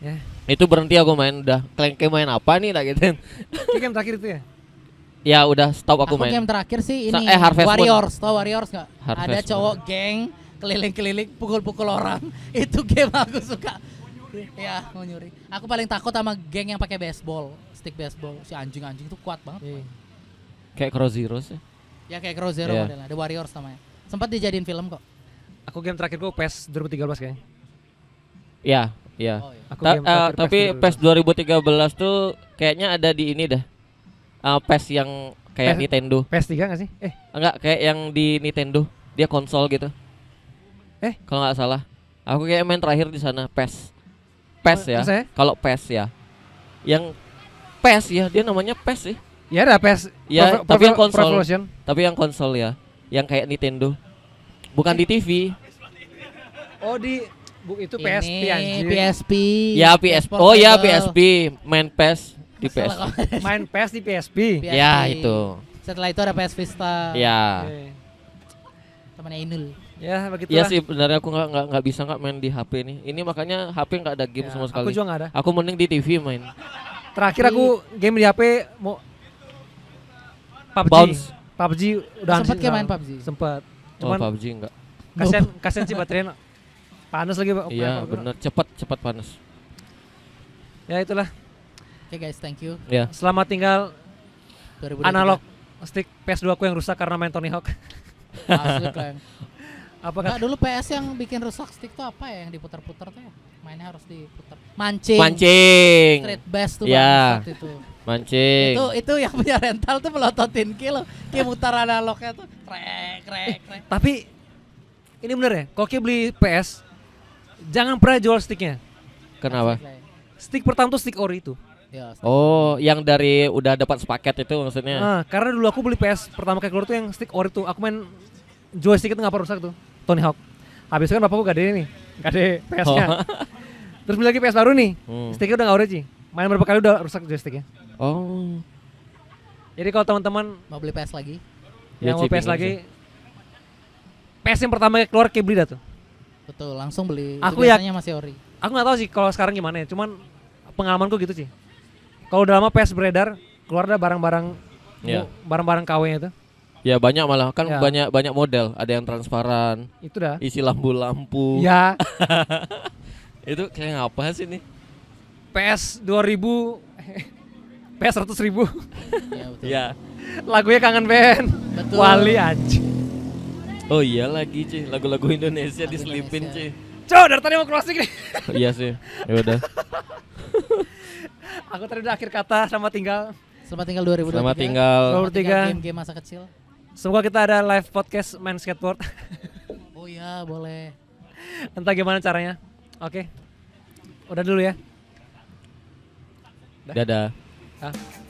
Ya. Itu berhenti aku main udah. Kalian main apa nih tak gitu. Ini game terakhir itu ya. Ya udah stop aku Aku main. game terakhir sih ini Harvest Moon. Warriors, tau Warriors nggak? Harvest Ada Moon. cowok geng keliling-keliling pukul-pukul orang. Itu game aku suka. Ya mau nyuri. Aku paling takut sama geng yang pakai baseball, stick baseball. Si anjing-anjing itu kuat banget. Kayak Cross Zero sih. Ya kayak Crow Zero Iya. modelnya, The Warriors namanya. Sempat dijadiin film kok. Aku game terakhirku PES 2013 kayaknya. Iya, iya. Oh iya. Aku Ta- game terakhir tapi PES 2013 tuh kayaknya ada di ini dah. PES yang kayak PES Nintendo. PS3 enggak sih? Enggak, kayak yang di Nintendo. Dia konsol gitu. Kalau nggak salah. Aku kayak main terakhir di sana PES. PES ya. Masa ya? Kalau PES ya. Yang PES ya, dia namanya PES sih. Ya ada PES. Ya, tapi yang konsol. Pro Evolution. Tapi yang konsol ya, yang kayak Nintendo. Bukan di TV. Oh itu PSP Ini anjir. PSP. Ya PSP. PS Oh ya Portable. PSP, main PES di Salah PSP. kok. Main PES di PSP. PSP. Ya itu. Setelah itu ada PS Vista. Ya. Oke. Temannya Inul. Ya begitulah. Ya sih benernya aku nggak bisa nggak main di HP nih. Ini makanya HP nggak ada game Ya, sama sekali. Aku juga nggak ada. Aku mending di TV main. Terakhir aku game di HP mau PUBG. Bounce. PUBG udah Sempet kayak unsinstall. main PUBG? Sempet. Oh Cuman PUBG enggak. kasian sih baterainya panas lagi, Pak. Iya bener, cepat panas. Ya itulah. Oke guys, thank you. Ya. Selamat tinggal 2023. analog stick PS2 aku yang rusak karena main Tony Hawk. Asli keren. Apakah Nggak, dulu PS yang bikin rusak stick tuh apa ya yang diputar-putar tuh ya? Mainnya harus diputar. Mancing. Mancing. Street bass tuh Ya. bangsat itu. Mancing. Itu yang punya rental tuh melototin kilo. Kayak mutar analognya tuh krek. tapi ini bener ya? Kalau kayak beli PS jangan pernah jual sticknya. Kenapa? Stick pertama tuh stick ori itu. Ya, Oh, yang dari udah dapat sepaket itu maksudnya. Nah, karena dulu aku beli PS pertama kali keluar tuh yang stick ori tuh. Aku main joystick itu nggak pernah rusak tuh. Tony Hawk. Habis itu kan bapakku gak ada nih, gak ada PS-nya. Oh. Terus beli lagi PS baru nih, Hmm. sticknya udah gak ori sih. Main berapa kali udah rusak joysticknya. Oh. Jadi kalau teman-teman mau beli PS lagi? Ya, yang mau PS chipping lagi, PS yang pertama kali keluar kayak beli dah tuh. Betul, langsung beli. Aku Itu biasanya masih ori. Aku nggak tahu sih kalau sekarang gimana ya, cuman pengalamanku gitu sih. Kalau udah lama PS beredar, keluar dah barang-barang Ya. barang-barang KW-nya itu. Ya banyak malah kan Ya. banyak model, ada yang transparan, Itu dah. isi lampu-lampu. Ya, Itu kayak apa sih nih? PS 2000 PS 100.000 Ya betul. Ya. lagunya Kangen Band. Betul. Wali anjing. Oh iya lagi cuy, lagu-lagu Indonesia Lagu diselipin cuy. Indonesia. Coba dari tadi mau closing nih. Iya sih. Ya udah. Aku tadi udah akhir kata sama tinggal Selamat tinggal 2023. Selamat tinggal. Selamat tinggal. Game-game masa kecil. Semoga kita ada live podcast main skateboard. Oh iya, boleh. Entah gimana caranya. Oke. Udah dulu ya. Dadah. Ah.